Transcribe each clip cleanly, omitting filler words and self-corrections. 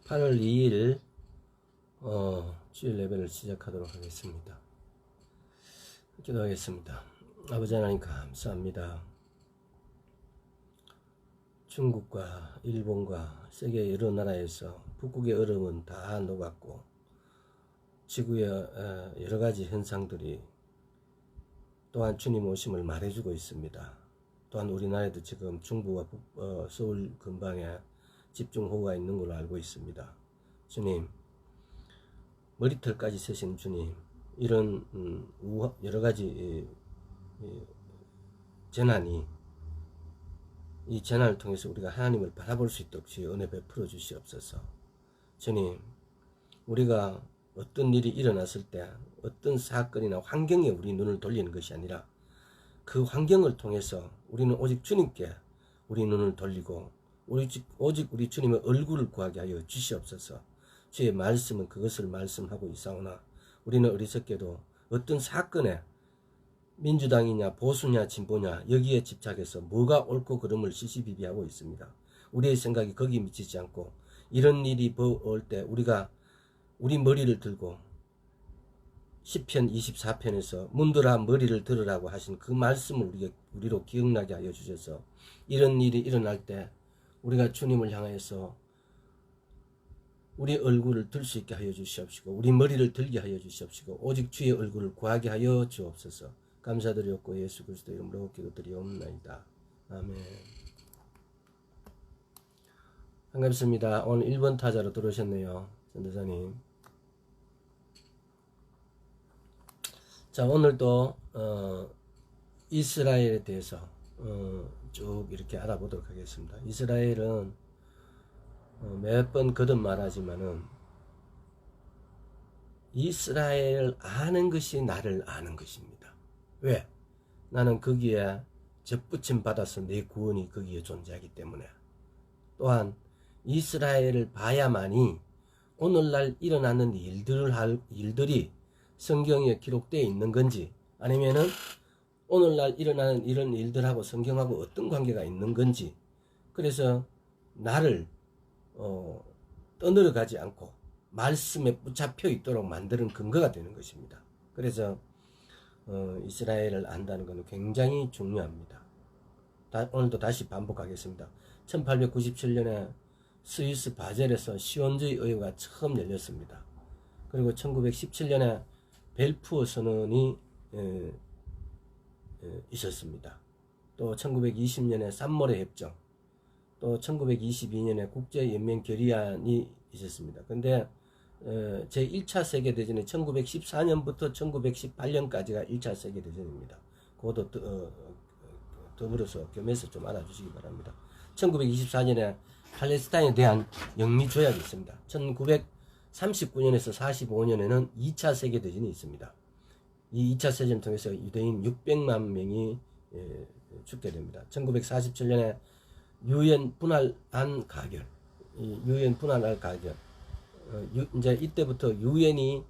8월 2일 주일 예배를 시작하도록 하겠습니다. 기도하겠습니다. 아버지 하나님 감사합니다. 중국과 일본과 세계 여러 나라에서 북극의 얼음은 다 녹았고 지구의 여러 가지 현상들이 또한 주님 오심을 말해주고 있습니다. 또한 우리나라에도 지금 중부와 서울 근방에 집중호우가 있는 걸로 알고 있습니다. 주님, 머리털까지 세신 주님, 이런 여러 가지 재난이 이 재난을 통해서 우리가 하나님을 바라볼 수 있도록 주의 은혜 베풀어 주시옵소서. 주님, 우리가 어떤 일이 일어났을 때 어떤 사건이나 환경에 우리 눈을 돌리는 것이 아니라 그 환경을 통해서 우리는 오직 주님께 우리 눈을 돌리고 오직 우리 주님의 얼굴을 구하게 하여 주시옵소서. 주의 말씀은 그것을 말씀하고 있사오나 우리는 어리석게도 어떤 사건에 민주당이냐 보수냐 진보냐 여기에 집착해서 뭐가 옳고 그름을 시시비비하고 있습니다. 우리의 생각이 거기 미치지 않고 이런 일이 올 때 우리가 우리 머리를 들고 시편 24편에서 문들아 머리를 들으라고 하신 그 말씀을 우리로 기억나게 하여 주셔서 이런 일이 일어날 때 우리가 주님을 향해서 우리 얼굴을 들 수 있게 하여 주시옵시고 우리 머리를 들게 하여 주시옵시고 오직 주의 얼굴을 구하게 하여 주옵소서. 감사드렸고 예수 그리스도 이름으로 기도드리옵나이다. 아멘. 반갑습니다. 오늘 1번 타자로 들어오셨네요. 전도사님. 자, 오늘도 이스라엘에 대해서 쭉 이렇게 알아보도록 하겠습니다. 이스라엘은 몇 번 거듭 말하지만은 이스라엘을 아는 것이 나를 아는 것입니다. 왜? 나는 거기에 접붙임 받아서 내 구원이 거기에 존재하기 때문에. 또한 이스라엘을 봐야만이 오늘날 일어나는 일들이 성경에 기록되어 있는 건지 아니면은 오늘날 일어나는 이런 일들하고 성경하고 어떤 관계가 있는 건지, 그래서 나를 떠들어가지 않고 말씀에 붙잡혀 있도록 만드는 근거가 되는 것입니다. 그래서 이스라엘을 안다는 것은 굉장히 중요합니다. 오늘도 다시 반복하겠습니다. 1897년에 스위스 바젤에서 시온주의 의회가 처음 열렸습니다. 그리고 1917년에 벨푸어 선언이 있었습니다. 또 1920년에 산모레 협정, 또 1922년에 국제연맹 결의안이 있었습니다. 근데 제1차 세계대전이 1914년부터 1918년까지가 1차 세계대전입니다. 그것도 더불어서 겸해서 좀 알아주시기 바랍니다. 1924년에 팔레스타인에 대한 영미조약이 있습니다. 1939년에서 45년에는 2차 세계대전이 있습니다. 이 2차 세전을 통해서 유대인 600만 명이 죽게 됩니다. 1947년에 유엔 분할안 가결, 유엔 분할안 가결, 이제 이때부터 유엔이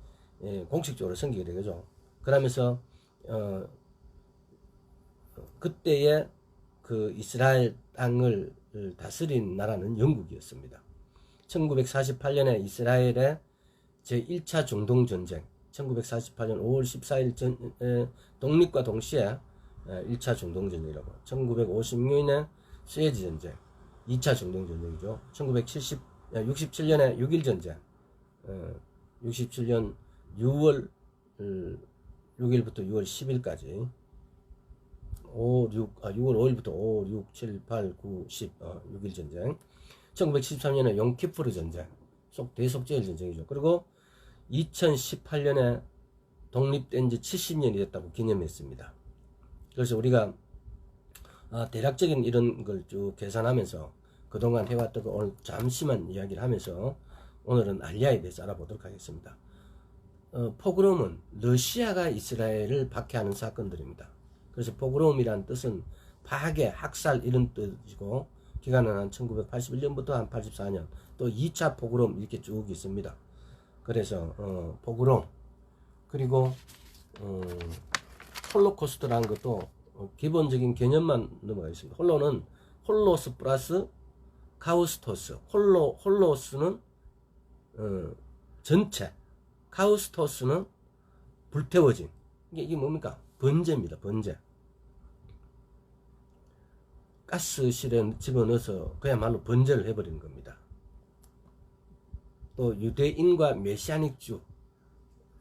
공식적으로 생기게 되죠. 그러면서 그때의 그 이스라엘 땅을 다스린 나라는 영국이었습니다. 1948년에 이스라엘의 제1차 중동전쟁, 1948년 5월 14일 독립과 동시에 1차 중동전쟁이라고, 1956년에 수에즈 전쟁, 2차 중동전쟁이죠. 1967년에 6.1전쟁, 67년 6월 6일부터 6월 10일까지 6월 5일부터 5, 6, 7, 8, 9, 10 6.1전쟁, 1973년에 용키푸르 전쟁, 대속제일 전쟁이죠. 그리고 2018년에 독립된 지 70년이 됐다고 기념했습니다. 그래서 우리가 대략적인 이런 걸 쭉 계산하면서 그동안 해왔던 거 오늘 잠시만 이야기를 하면서 오늘은 알리아에 대해서 알아보도록 하겠습니다. 포그롬은 러시아가 이스라엘을 박해하는 사건들입니다. 그래서 포그롬이란 뜻은 파괴, 학살 이런 뜻이고 기간은 한 1981년부터 한 84년, 또 2차 포그롬 이렇게 쭉 있습니다. 그래서 포그롬, 그리고 홀로코스트라는 것도 기본적인 개념만 넘어가겠습니다. 홀로는 홀로스 플러스 카우스토스, 홀로스는 전체, 카우스토스는 불태워진, 이게 뭡니까? 번제입니다. 번제. 가스실에 집어넣어서 그야말로 번제를 해버리는 겁니다. 또 유대인과 메시아닉주,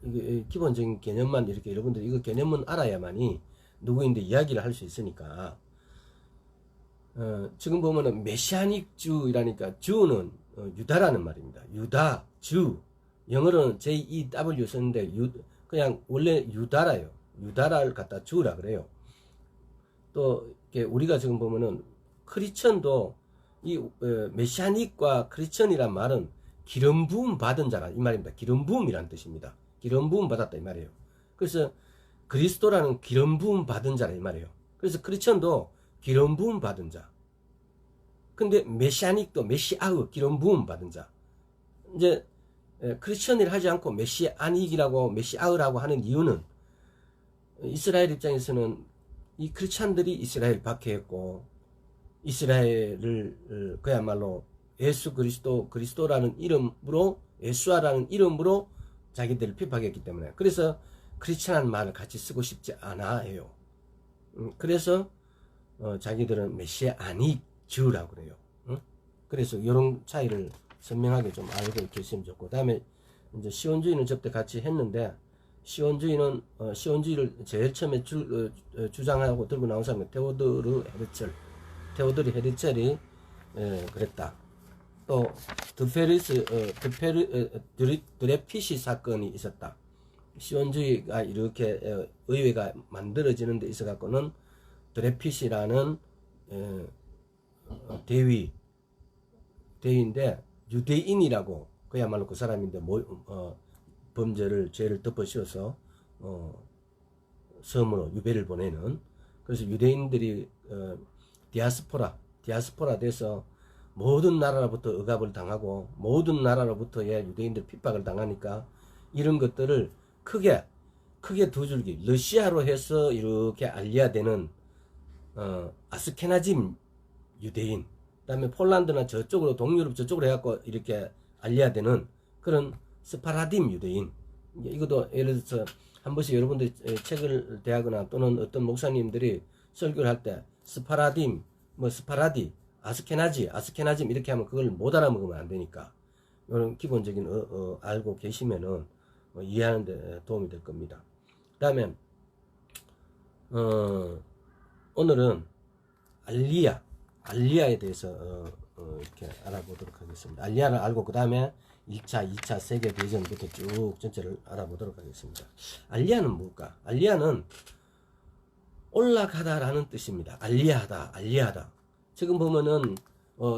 이게 기본적인 개념만 이렇게 여러분들이 이거 개념은 알아야만이 누구인데 이야기를 할 수 있으니까. 지금 보면은 메시아닉주이라니까, 주는 유다라는 말입니다. 유다, 주. 영어로는 JEW 썼는데 그냥 원래 유다라요. 유다라를 갖다 주라 그래요. 또 우리가 지금 보면은 크리스천도 이 메시아닉과 크리스천이란 말은 기름 부음 받은 자라 이 말입니다. 기름 부음이란 뜻입니다. 기름 부음 받았다 이 말이에요. 그래서 그리스도라는 기름 부음 받은 자라 이 말이에요. 그래서 크리스천도 기름 부음 받은 자. 근데 메시아닉도 메시아의 기름 부음 받은 자. 이제 크리스천이라 하지 않고 메시아닉이라고 메시아의라고 하는 이유는 이스라엘 입장에서는 이 크리스찬들이 이스라엘 박해했고 이스라엘을 그야말로 예수 그리스도라는 이름으로 예수아라는 이름으로 자기들을 핍박했기 때문에 그래서 크리스찬한 말을 같이 쓰고 싶지 않아 해요. 그래서 자기들은 메시아닉 주라고 그래요. 그래서 이런 차이를 선명하게 좀 알고 계시면 좋고, 다음에 이제 시온주의는 저때 같이 했는데 시온주의는 시온주의를 제일 처음에 주장하고 들고 나온 사람이 테오도르 헤르첼이 그랬다. 또 드레피시 사건이 있었다. 시온주의가 이렇게 의회가 만들어지는 데 있어 갖고는 드레피시라는 대위인데 유대인이라고 그야말로 그 사람인데 죄를 덮어씌워서 섬으로 유배를 보내는, 그래서 유대인들이 디아스포라 돼서 모든 나라로부터 억압을 당하고 모든 나라로부터의 유대인들 핍박을 당하니까 이런 것들을 크게 두 줄기 러시아로 해서 이렇게 알려야되는 아스케나즘 유대인, 그 다음에 폴란드나 저쪽으로 동유럽 저쪽으로 해갖고 이렇게 알려야 되는 그런 스파라딤 유대인. 이것도 예를 들어서 한 번씩 여러분들이 책을 대하거나 또는 어떤 목사님들이 설교를 할 때 스파라딤, 스파라디, 아스케나즘 이렇게 하면 그걸 못 알아먹으면 안 되니까 이런 기본적인 알고 계시면은 이해하는 데 도움이 될 겁니다. 그 다음에 오늘은 알리아에 대해서 이렇게 알아보도록 하겠습니다. 알리아를 알고 그 다음에 1차, 2차 세계대전부터 쭉 전체를 알아보도록 하겠습니다. 알리아는 뭘까? 알리아는 올라가다라는 뜻입니다. 알리아하다. 지금 보면은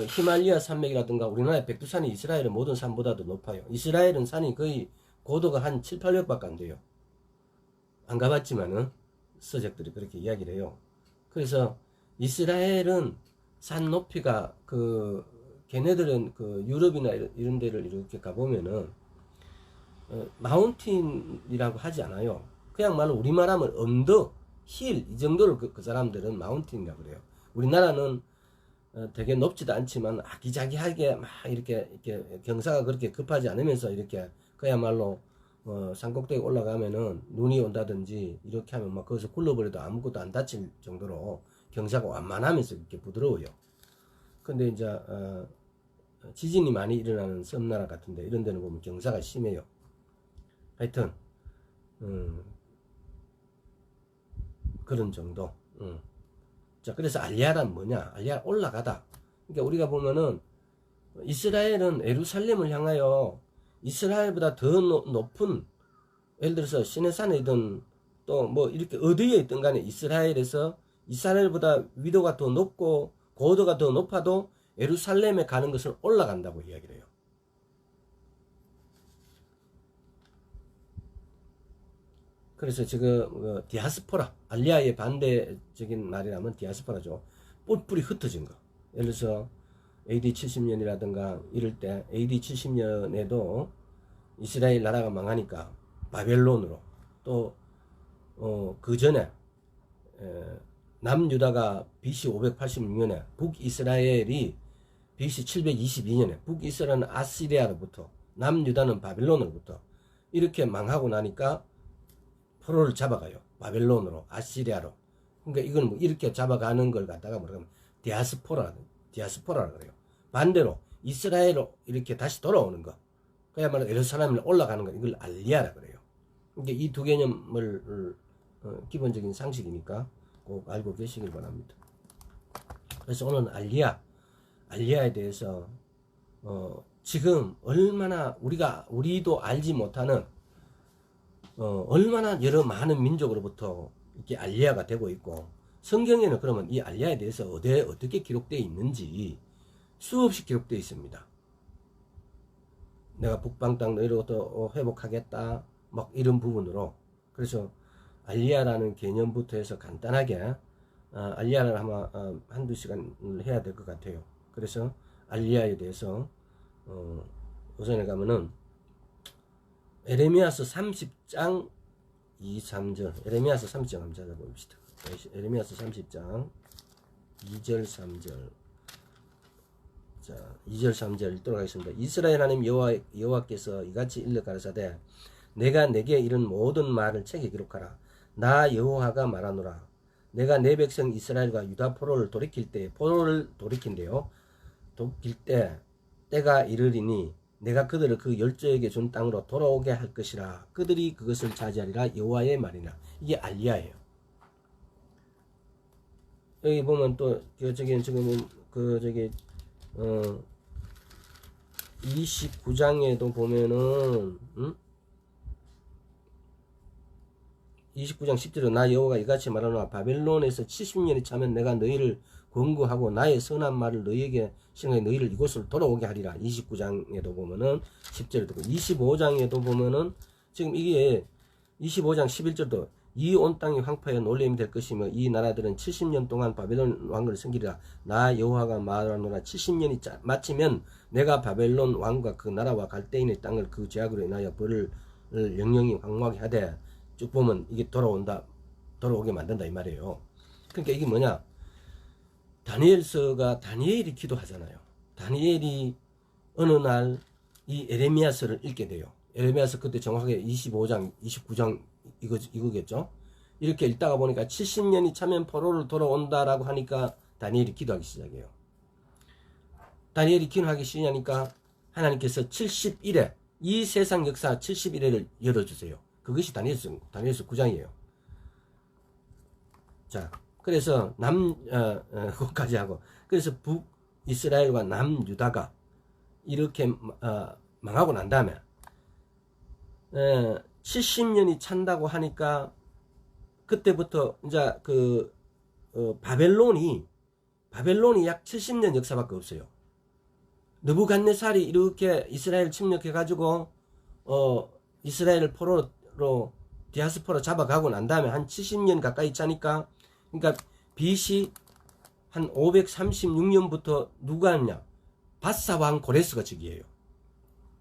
히말리아 산맥이라든가 우리나라의 백두산이 이스라엘의 모든 산보다도 높아요. 이스라엘은 산이 거의 고도가 한 7, 800밖에 안 돼요. 안 가봤지만은 서적들이 그렇게 이야기를 해요. 그래서 이스라엘은 산 높이가 걔네들은 유럽이나 이런 데를 이렇게 가보면은 마운틴이라고 하지 않아요. 그냥 말로 우리말 하면 언덕, 힐 이 정도를 그 사람들은 마운틴이라고 그래요. 우리나라는 되게 높지도 않지만 아기자기하게 막 이렇게 경사가 그렇게 급하지 않으면서 이렇게 그야말로 산꼭대기 올라가면은 눈이 온다든지 이렇게 하면 막 거기서 굴러버려도 아무것도 안 다칠 정도로 경사가 완만하면서 이렇게 부드러워요. 근데 이제 지진이 많이 일어나는 섬나라 같은데 이런 데는 보면 경사가 심해요. 하여튼 그런 정도. 자, 그래서 알리아란 뭐냐? 알리아 올라가다. 그러니까 우리가 보면은 이스라엘은 예루살렘을 향하여 이스라엘보다 더 높은, 예를 들어서 시내산이든 또 뭐 이렇게 어디에 있든 간에 이스라엘보다 위도가 더 높고 고도가 더 높아도 예루살렘에 가는 것을 올라간다고 이야기를 해요. 그래서 지금 디아스포라, 알리아의 반대적인 말이라면 디아스포라죠. 뿔뿔이 흩어진 거. 예를 들어서 AD 70년이라든가 이럴 때 AD 70년에도 이스라엘 나라가 망하니까 바벨론으로, 또 그 전에 남유다가 BC 586년에 북이스라엘이 BC 722년에 북이스라엘은 아시리아로부터 남유다는 바벨론으로부터 이렇게 망하고 나니까 포로를 잡아가요. 바벨론으로, 아시리아로. 그러니까 이건 뭐 이렇게 잡아가는 걸 갖다가 뭐라 하면 디아스포라라 그래요. 반대로 이스라엘로 이렇게 다시 돌아오는 거, 그야말로 예루살렘으로 올라가는 거, 이걸 알리아라 그래요. 그러니까 이 두 개념을 기본적인 상식이니까 꼭 알고 계시길 바랍니다. 그래서 오늘 알리아에 대해서 지금 얼마나 우리도 알지 못하는 얼마나 여러 많은 민족으로부터 이렇게 알리아가 되고 있고, 성경에는 그러면 이 알리아에 대해서 어떻게 기록되어 있는지 수없이 기록되어 있습니다. 내가 북방 땅 너희로부터 회복하겠다, 막 이런 부분으로. 그래서 알리아라는 개념부터 해서 간단하게 알리아를 아마 한두 시간을 해야 될 것 같아요. 그래서 알리아에 대해서 우선에 가면은 에레미야서 30장 2, 3절, 에레미야서 30장 한번 찾아봅시다. 에레미야서 30장 2절 3절. 자, 2절 3절 읽도록 하겠습니다. 이스라엘 하나님 여호와께서 이같이 일러 가라사대, 내가 내게 이런 모든 말을 책에 기록하라. 나 여호와가 말하노라. 내가 내 백성 이스라엘과 유다 포로를 돌이킬 때, 포로를 돌이킨대요. 돌이킬 때 때가 이르리니 내가 그들을 그 열조에게 준 땅으로 돌아오게 할 것이라. 그들이 그것을 차지하리라. 여호와의 말이라. 이게 알리아예요. 여기 보면 또 저기 지금 29장에도 보면은 29장 10절에 나 여호와가 이같이 말하노라. 바벨론에서 70년이 차면 내가 너희를 권고하고 나의 선한 말을 너희에게 시행하여 너희를 이곳으로 돌아오게 하리라. 29장에도 보면은 10절에도 25장에도 보면은 지금 이게 25장 11절도 이 온 땅이 황폐하여 놀림이 될 것이며 이 나라들은 70년 동안 바벨론 왕을 섬기리라. 나 여호와가 말하노라. 70년이 마치면 내가 바벨론 왕과 그 나라와 갈대인의 땅을 그 죄악으로 인하여 벌을 영영히 황무하게 하되, 쭉 보면 이게 돌아오게 만든다 이 말이에요. 그러니까 이게 뭐냐, 다니엘이 기도하잖아요. 다니엘이 어느 날 이 에레미야서를 읽게 돼요. 에레미야서 그때 정확하게 25장 29장 이거겠죠. 이렇게 읽다가 보니까 70년이 차면 포로를 돌아온다라고 하니까 다니엘이 기도하기 시작해요. 다니엘이 기도하기 시작하니까 하나님께서 70일에 이 세상 역사 70일을 열어주세요. 그것이 다니엘서 9장이에요. 자, 그래서 그것까지 하고, 그래서 북이스라엘과 남유다가 이렇게 망하고 난 다음에 70년이 찬다고 하니까 그때부터 이제 바벨론이 약 70년 역사밖에 없어요. 느부갓네살이 이렇게 이스라엘 침략해 가지고 이스라엘을 포로로 디아스포라 잡아가고 난 다음에 한 70년 가까이 차니까, 그러니까 BC 한 536년부터 누가 했냐, 바사 왕 고레스가 즉위해요.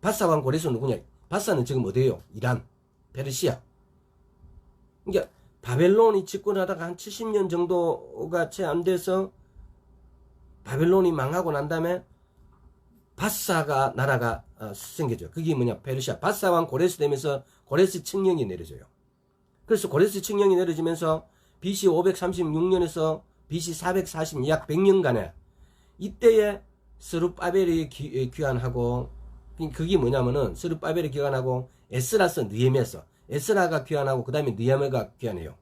바사 왕 고레스는 누구냐? 바사는 지금 어디예요? 이란, 페르시아. 그러니까 바벨론이 집권하다가 한 70년 정도가 채 안 돼서 바벨론이 망하고 난 다음에 바사가 나라가 생겨져요. 그게 뭐냐, 페르시아. 바사 왕 고레스 되면서 고레스 칙령이 내려져요. 그래서 고레스 칙령이 내려지면서 BC 536년에서 BC 440년, 약 100년간에 이때에 스룹바벨이 귀환하고, 그게 뭐냐면은 스룹바벨이 귀환하고 에스라서 느헤미야서, 에스라가 귀환하고 그 다음에 느헤미야가 귀환해요.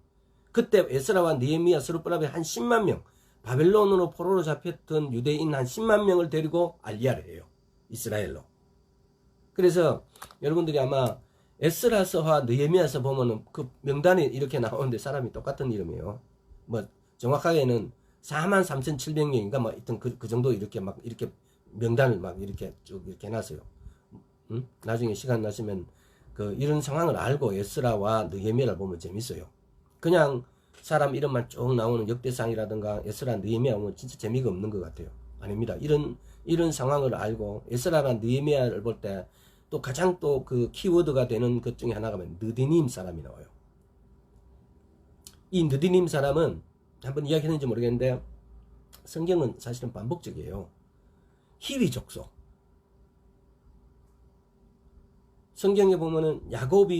그때 에스라와 느헤미야, 스룹바벨 한 10만 명, 바벨론으로 포로로 잡혔던 유대인 한 10만 명을 데리고 알리아를 해요. 이스라엘로. 그래서 여러분들이 아마 에스라서와 느헤미야서 보면은 그 명단이 이렇게 나오는데 사람이 똑같은 이름이에요. 뭐 정확하게는 43,700명인가 뭐 하여튼 그 정도 이렇게 막 이렇게 명단을 막 이렇게 쭉 이렇게 해놨어요. 나중에 시간 나시면 이런 상황을 알고 에스라와 느헤미야를 보면 재밌어요. 그냥 사람 이름만 쭉 나오는 역대상이라든가 에스라, 느헤미야 보면 진짜 재미가 없는 것 같아요. 아닙니다. 이런 상황을 알고 에스라랑 느헤미야를 볼 때 또 가장 또 그 키워드가 되는 것 중에 하나가 느디님 사람이 나와요. 이 느디님 사람은 한번 이야기했는지 모르겠는데 성경은, 은, 사실은 반복적이에요. 히위 족속. 히위 족속은 누구냐? 바사 왕 고레스. 바사 왕 고레스는 누구냐? 바사 왕 고레스는 70년이 차면 포로로 잡혀가고 난 다음에 한 70년 가까이 차니까, 그러니까 BC 536년에서 BC 440년, 약 100년간에 이때에 스룹바벨이 귀환하고 성경에 보면은 야곱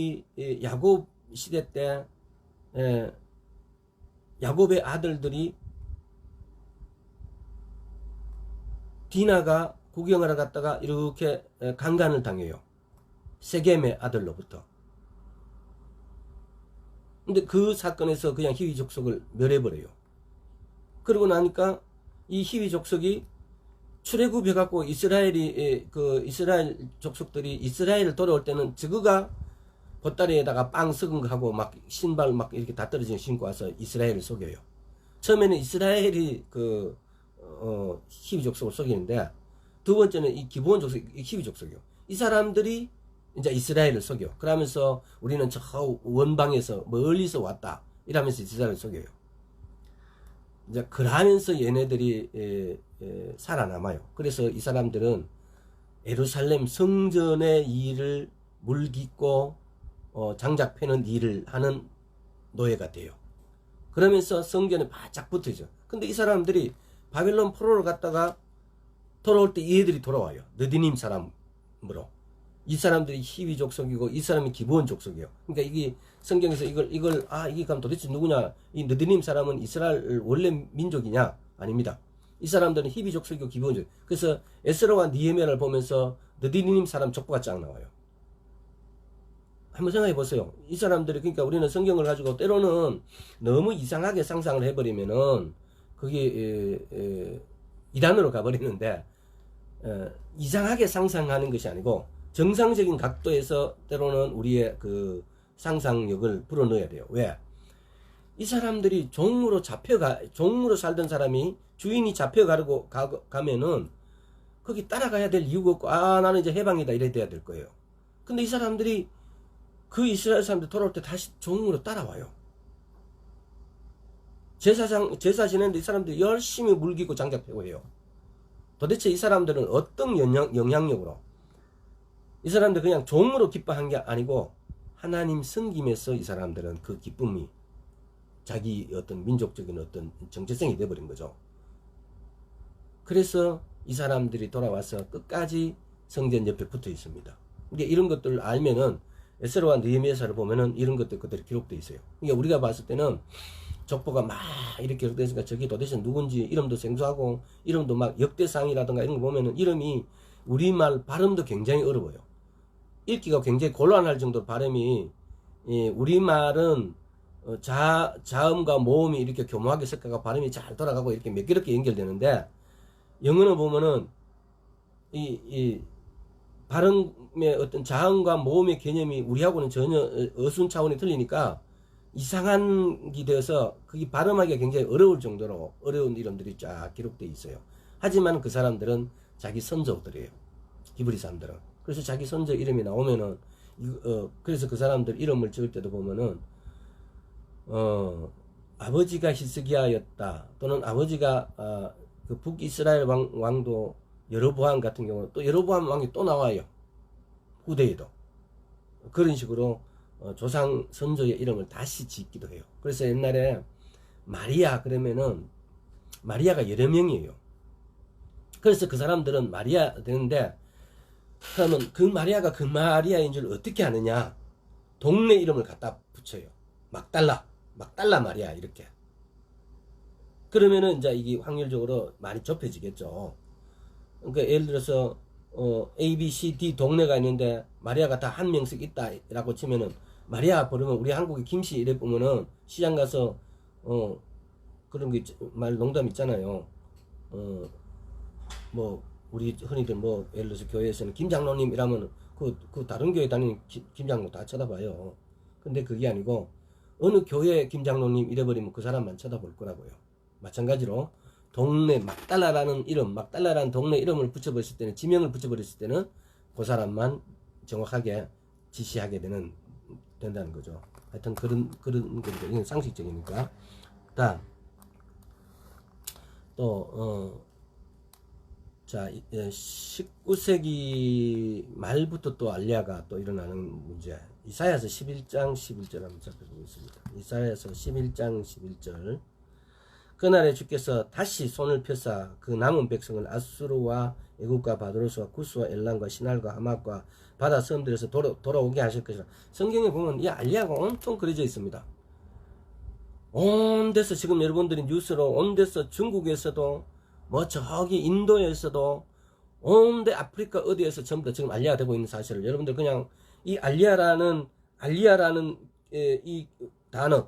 시대 때 야곱의 아들들이 디나가 구경을 하러 갔다가 이렇게 강간을 당해요. 세겜의 아들로부터. 근데 그 사건에서 그냥 히위 족속을 멸해버려요. 그러고 나니까 이 히위 족속이 출애굽해갖고 이스라엘 족속들이 이스라엘을 돌아올 때는 저거가 보따리에다가 빵 썩은 거 하고 막 신발 막 이렇게 다 떨어진 거 신고 와서 이스라엘을 속여요. 처음에는 이스라엘이 히위 족속을 속이는데, 두 번째는 이 기브온 족속, 히위 족속이요. 이 사람들이 이제 이스라엘을 속여. 그러면서 우리는 저 원방에서 멀리서 왔다 이러면서 이스라엘을 속여요. 이제 그러면서 얘네들이 살아남아요. 그래서 이 사람들은 예루살렘 성전의 일을 물깃고 장작 패는 일을 하는 노예가 돼요. 그러면서 성전에 바짝 붙어져. 근데 이 사람들이 바벨론 포로를 갔다가 돌아올 때 얘들이 돌아와요. 느디님 사람으로. 이 사람들이 히위 족속이고 이 사람이 기브온 족속이에요. 그러니까 이게 성경에서 이게 그럼 도대체 누구냐? 이 느디님 사람은 이스라엘 원래 민족이냐? 아닙니다. 이 사람들은 히위 족속이고 기브온 족. 그래서 에스라와 느헤미야를 보면서 느디님 사람 족보가 쫙 나와요. 한번 생각해 보세요. 이 사람들이, 그러니까 우리는 성경을 가지고 때로는 너무 이상하게 상상을 해버리면은 그게 이단으로 가버리는데, 이상하게 상상하는 것이 아니고 정상적인 각도에서 때로는 우리의 그 상상력을 불어넣어야 돼요. 왜? 이 사람들이 종으로 살던 사람이 주인이 잡혀가려고 가면은 거기 따라가야 될 이유가 없고, 나는 이제 해방이다 이래 돼야 될 거예요. 근데 이 사람들이 그 이스라엘 사람들 돌아올 때 다시 종으로 따라와요. 제사 지내는데 이 사람들이 열심히 물기고 장작 패고 해요. 도대체 이 사람들은 어떤 영향력으로? 이 사람들 그냥 종으로 기뻐한 게 아니고 하나님 섬김에서 이 사람들은 그 기쁨이 자기 어떤 민족적인 어떤 정체성이 돼버린 거죠. 그래서 이 사람들이 돌아와서 끝까지 성전 옆에 붙어 있습니다. 그러니까 이런 것들을 알면은 에스라와 느헤미야서를 보면은 이런 것들 그대로 기록되어 있어요. 그러니까 우리가 봤을 때는 족보가 막 이렇게 기록되니까 저게 도대체 누군지 이름도 생소하고 이름도 막 역대상이라든가 이런 거 보면은 이름이 우리말 발음도 굉장히 어려워요. 읽기가 굉장히 곤란할 정도로 발음이, 우리말은 자음과 모음이 이렇게 교묘하게 섞어가 발음이 잘 돌아가고 이렇게 매끄럽게 연결되는데, 영어는 보면은 이 발음의 어떤 자음과 모음의 개념이 우리하고는 전혀 어순 차원이 틀리니까 이상한 게 되어서 그게 발음하기가 굉장히 어려울 정도로 어려운 이름들이 쫙 기록되어 있어요. 하지만 그 사람들은 자기 선조들이에요. 히브리 사람들은. 그래서 자기 선조 이름이 나오면은 그래서 그 사람들 이름을 지을 때도 보면은 아버지가 히스기야였다, 또는 아버지가 그 북이스라엘 왕도 여로보암 같은 경우는 또 여로보암 왕이 또 나와요. 후대에도. 그런 식으로 조상 선조의 이름을 다시 짓기도 해요. 그래서 옛날에 마리아 그러면은 마리아가 여러 명이에요. 그래서 그 사람들은 마리아 되는데, 그러면 그 마리아가 그 마리아인 줄 어떻게 아느냐? 동네 이름을 갖다 붙여요. 막달라 마리아 이렇게. 그러면은 이제 이게 확률적으로 많이 좁혀지겠죠. 그러니까 예를 들어서 A, B, C, D 동네가 있는데 마리아가 다 한 명씩 있다라고 치면은 마리아 부르면 우리 한국에 김씨 이래 보면은 시장 가서 그런 게 말 농담 있잖아요. 뭐 우리 흔히들 뭐 예를 들어서 교회에서는 김장로님 이라면 그 다른 교회 다니는 김장로 다 쳐다봐요. 근데 그게 아니고 어느 교회 김장로님 이래버리면 그 사람만 쳐다볼 거라고요. 마찬가지로 동네 막달라라는 이름, 막달라라는 동네 이름을 붙여버렸을 때는, 지명을 붙여버렸을 때는 그 사람만 정확하게 지시하게 된다는 거죠. 하여튼 그런 거니까 이건 상식적이니까. 다음 자, 19세기 말부터 또 알리아가 또 일어나는 문제. 이사야서 11장 11절 한번 살펴보겠습니다. 이사야서 11장 11절. 그날에 주께서 다시 손을 펴사 그 남은 백성을 아수르와 애굽과 바드로스와 구스와 엘람과 시날과 하맛과 바다 섬들에서 돌아오게 하실 것이라. 성경에 보면 이 알리야가 온통 그려져 있습니다. 온 데서 지금 여러분들이 뉴스로 온 데서 중국에서도 뭐 저기 인도에서도 온 데 아프리카 어디에서 전부 다 지금 알리야가 되고 있는 사실을 여러분들 그냥 이 알리야라는 이 단어,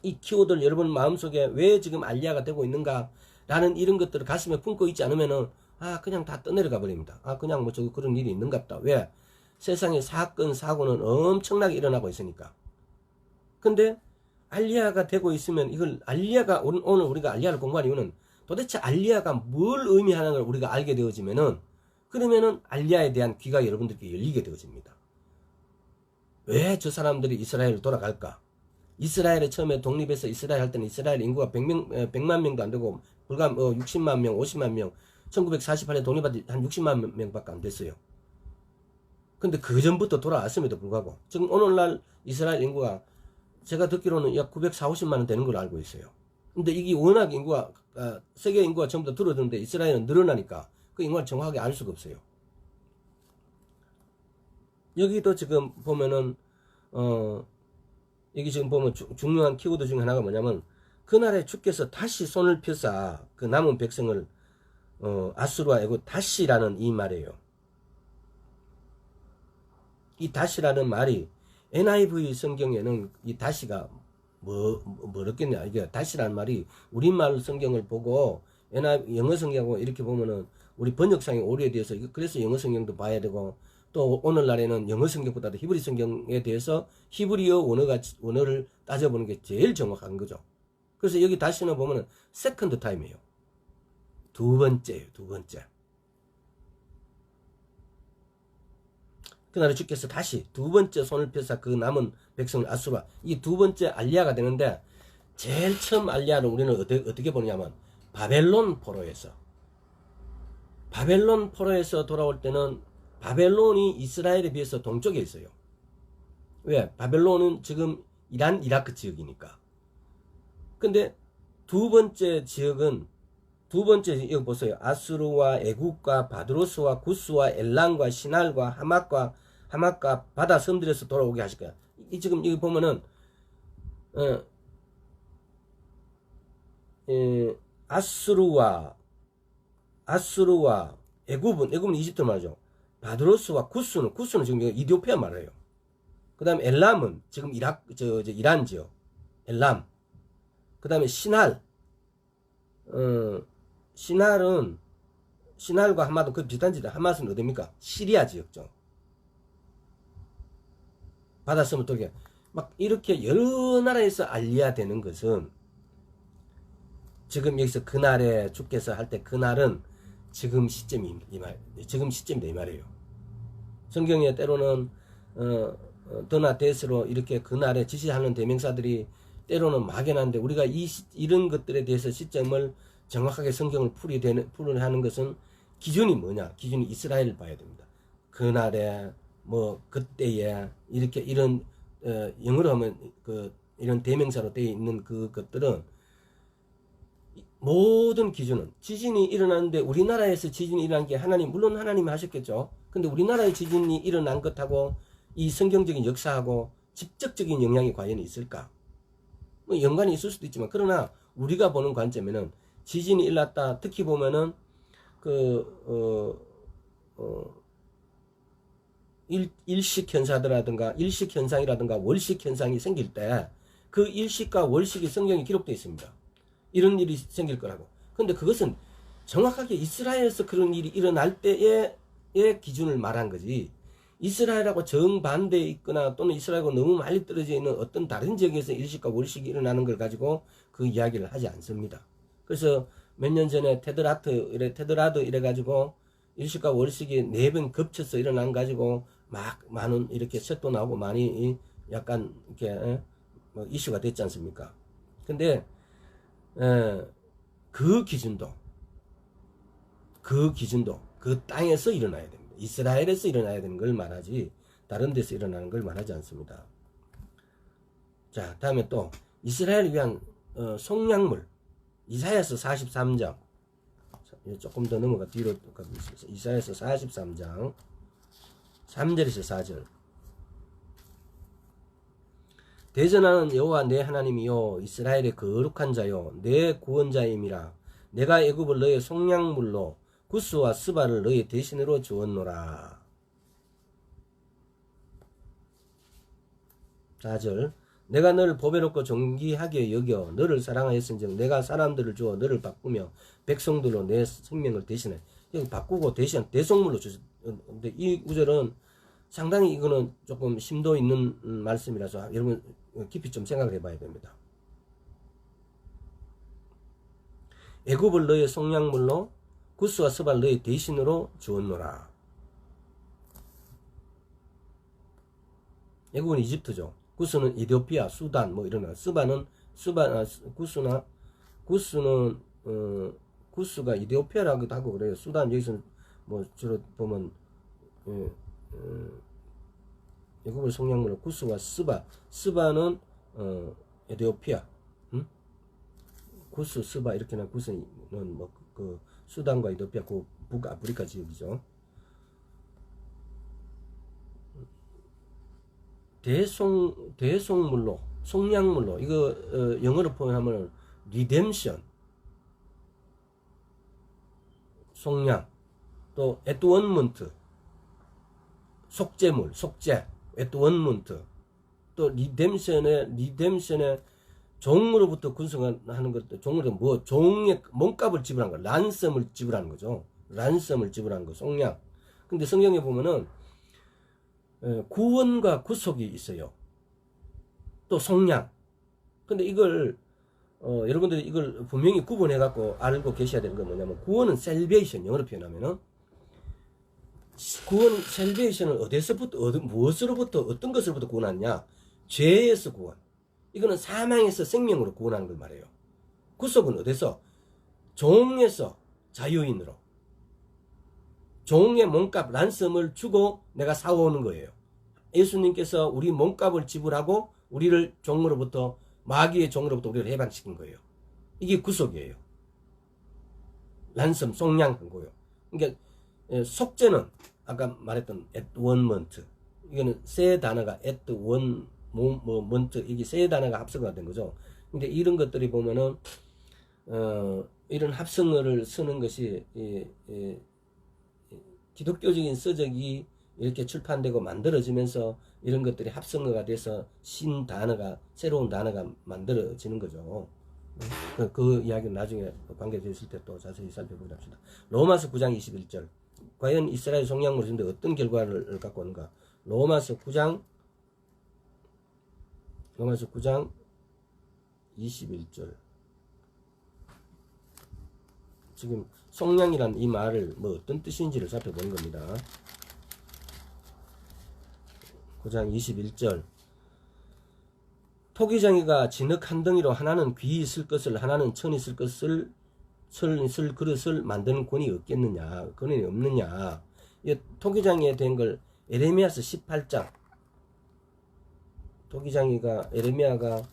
이 키워드를 여러분 마음속에 왜 지금 알리야가 되고 있는가 라는 이런 것들을 가슴에 품고 있지 않으면은 그냥 다 떠내려가 버립니다. 그냥 뭐 저기 그런 일이 있는갑다. 왜? 세상에 사건 사고는 엄청나게 일어나고 있으니까. 근데 알리야가 되고 있으면 이걸 알리야가 오늘 우리가 알리야를 공부한 이유는 도대체 알리야가 뭘 의미하는 걸 우리가 알게 되어지면은 그러면은 알리야에 대한 귀가 여러분들께 열리게 되어집니다. 왜 저 사람들이 이스라엘을 돌아갈까? 이스라엘에 처음에 독립해서 이스라엘 할 때는 이스라엘 인구가 100만 명도 안 되고 불과 60만 명, 50만 명, 1948년 독립할 때 한 60만 명밖에 안 됐어요. 근데 그 전부터 돌아왔음에도 불구하고 지금 오늘날 이스라엘 인구가 제가 듣기로는 약 940, 50만 원 되는 걸로 알고 있어요. 근데 이게 워낙 인구가 세계 인구가 전부 다 줄어드는데 이스라엘은 늘어나니까 그 인구를 정확하게 알 수가 없어요. 여기도 지금 보면은 여기 지금 보면 중요한 키워드 중에 하나가 뭐냐면 그날에 주께서 다시 손을 펴사 그 남은 백성을 아수르와 애굽 다시라는 이 말이에요. 이 다시라는 말이 NIV 성경에는 이 다시가 뭐랬겠냐. 이게 다시라는 말이 우리말 성경을 보고 영어 성경하고 이렇게 보면은 우리 번역상의 오류에 대해서 그래서 영어 성경도 봐야 되고 또 오늘날에는 영어 성경보다도 히브리 성경에 대해서 히브리어 원어를 따져보는 게 제일 정확한 거죠. 그래서 여기 다시는 보면은 세컨드 타임이에요. 두 번째예요. 두 번째. 그날에 주께서 다시 두 번째 손을 펴사 그 남은 백성을 아수르와 이 두 번째 알리야가 되는데 제일 처음 알리야를 우리는 어떻게 보냐면 바벨론 포로에서 돌아올 때는 바벨론이 이스라엘에 비해서 동쪽에 있어요. 왜? 바벨론은 지금 이란 이라크 지역이니까. 근데 두 번째 여기 보세요. 아수르와 애굽과 바드로스와 구스와 엘람과 시날과 하맛과 바다 섬들에서 돌아오게 하실 거야. 지금 여기 보면은 아수르와 애굽은 이집트 말이죠. 바드로스와 구스는 지금 이디오피아 말이에요. 그 다음에 엘람은 지금 이란 지역 엘람. 그 다음에 시날과 하맛은 그 비슷한 지대. 하맛은 어디입니까? 시리아 지역죠. 바다섬을 통해 막 이렇게 여러 나라에서 알리야 되는 것은 지금 여기서 그날에 주께서 할 때 그날은 지금 시점이다 이 말이에요. 성경에 때로는 더나 데스로 이렇게 그날에 지시하는 대명사들이 때로는 막연한데 우리가 이런 것들에 대해서 시점을 정확하게 성경을 풀이하는 것은 기준이 뭐냐? 기준이 이스라엘을 봐야 됩니다. 그날에 뭐 그때에 이렇게 이런 영어로 하면 이런 대명사로 되어 있는 그것들은 모든 기준은 지진이 일어나는데 우리나라에서 지진이 일어난 게 물론 하나님이 하셨겠죠. 근데 우리나라의 지진이 일어난 것하고 이 성경적인 역사하고 직접적인 영향이 과연 있을까? 뭐 연관이 있을 수도 있지만 그러나 우리가 보는 관점에는 지진이 일어났다. 특히 보면은 일식 현상이라든가 월식 현상이 생길 때 그 일식과 월식이 성경에 기록되어 있습니다. 이런 일이 생길 거라고. 근데 그것은 정확하게 이스라엘에서 그런 일이 일어날 때의 기준을 말한 거지. 이스라엘하고 정반대에 있거나 또는 이스라엘하고 너무 멀리 떨어져 있는 어떤 다른 지역에서 일식과 월식이 일어나는 걸 가지고 그 이야기를 하지 않습니다. 그래서 몇 년 전에 테드라드 이래가지고 일식과 월식이 4번 겹쳐서 일어난 가지고 막 많은 이렇게 셋도 나오고 많이 약간 이렇게 뭐 이슈가 됐지 않습니까? 근데 그 기준도 그 땅에서 일어나야 됩니다. 이스라엘에서 일어나야 되는 걸 말하지 다른 데서 일어나는 걸 말하지 않습니다. 자, 다음에 또 이스라엘을 위한 속량물 이사야서 43장 조금 더 넘어가 뒤로 가보겠습니다. 이사야서 43장 3절에서 4절. 대전하는 여호와 내 하나님이요 이스라엘의 거룩한 자요 내 구원자임이라. 내가 애굽을 너의 속량물로 구스와 스바를 너의 대신으로 주었노라. 4절. 내가 너를 보배롭고 존귀하게 여겨 너를 사랑하였은즉 내가 사람들을 주어 너를 바꾸며 백성들로 내 생명을 대신해. 여기 바꾸고 대신 대속물로 주셨는데 이 구절은 상당히 이거는 조금 심도 있는 말씀이라서 여러분 깊이 좀 생각을 해봐야 됩니다. 애굽을 너의 속량물로 구스와 스바를 너의 대신으로 주었노라. 애굽은 이집트죠. 구스는 이디오피아, 수단 뭐 이런 거. 구스는 구스가 이디오피아라고도 하고 그래요. 수단 여기서는 뭐 주로 보면 애굽을 속량물로 구스와 스바는 에디오피아, 구스, 스바 이렇게나 구스는 뭐 그 수단과 이디오피아 그 북아프리카 지역이죠. 대속물로, 속량물로, 이거 영어로 표현하면 리뎀션, 속량, 또 앳원먼트, 속죄물, 속죄, 앳원먼트, 또 리뎀션의 종으로부터 군성하는 것도 종으로 뭐 종의 몸값을 지불한 거, 란섬을 지불하는 거죠. 란섬을 지불한 거, 속량. 근데 성경에 보면은 구원과 구속이 있어요. 또 속량. 근데 이걸 여러분들이 이걸 분명히 구분해 갖고 알고 계셔야 되는 건 뭐냐면 구원은 셀베이션, 영어로 표현하면은 구원 셀베이션은 어디서부터 무엇으로부터 어떤 것으로부터 구원하느냐? 죄에서 구원. 이거는 사망에서 생명으로 구원하는 걸 말해요. 구속은 어디서? 종에서 자유인으로. 종의 몸값 란섬을 주고 내가 사오는 거예요. 예수님께서 우리 몸값을 지불하고 우리를 종으로부터 마귀의 종으로부터 우리를 해방시킨 거예요. 이게 구속이에요. 란섬 속량한 거예요. 그러니까 속죄는 아까 말했던 앳원먼트, 이거는 세 단어가 먼트, 이게 세 단어가 합성가 된 거죠. 근데 이런 것들이 보면은 이런 합성어를 쓰는 것이 기독교적인 서적이 이렇게 출판되고 만들어지면서 이런 것들이 합성어가 돼서 새로운 단어가 만들어지는 거죠. 그 이야기는 나중에 관계되었을 때 또 자세히 살펴보도록 합시다. 로마서 9장 21절. 과연 이스라엘 속량물을 주는데 어떤 결과를 갖고 오는가? 로마서 9장 21절. 지금 속량이란 이 말을 뭐 어떤 뜻인지를 살펴보는 겁니다. 9장 21절. 토기장이가 진흙 한 덩이로 하나는 귀 있을 것을 하나는 천 있을 것을 천 있을 그릇을 만드는 권이 없겠느냐? 권이 없느냐? 이 토기장이에 된 걸 에레미야서 18장. 토기장이가 에레미야가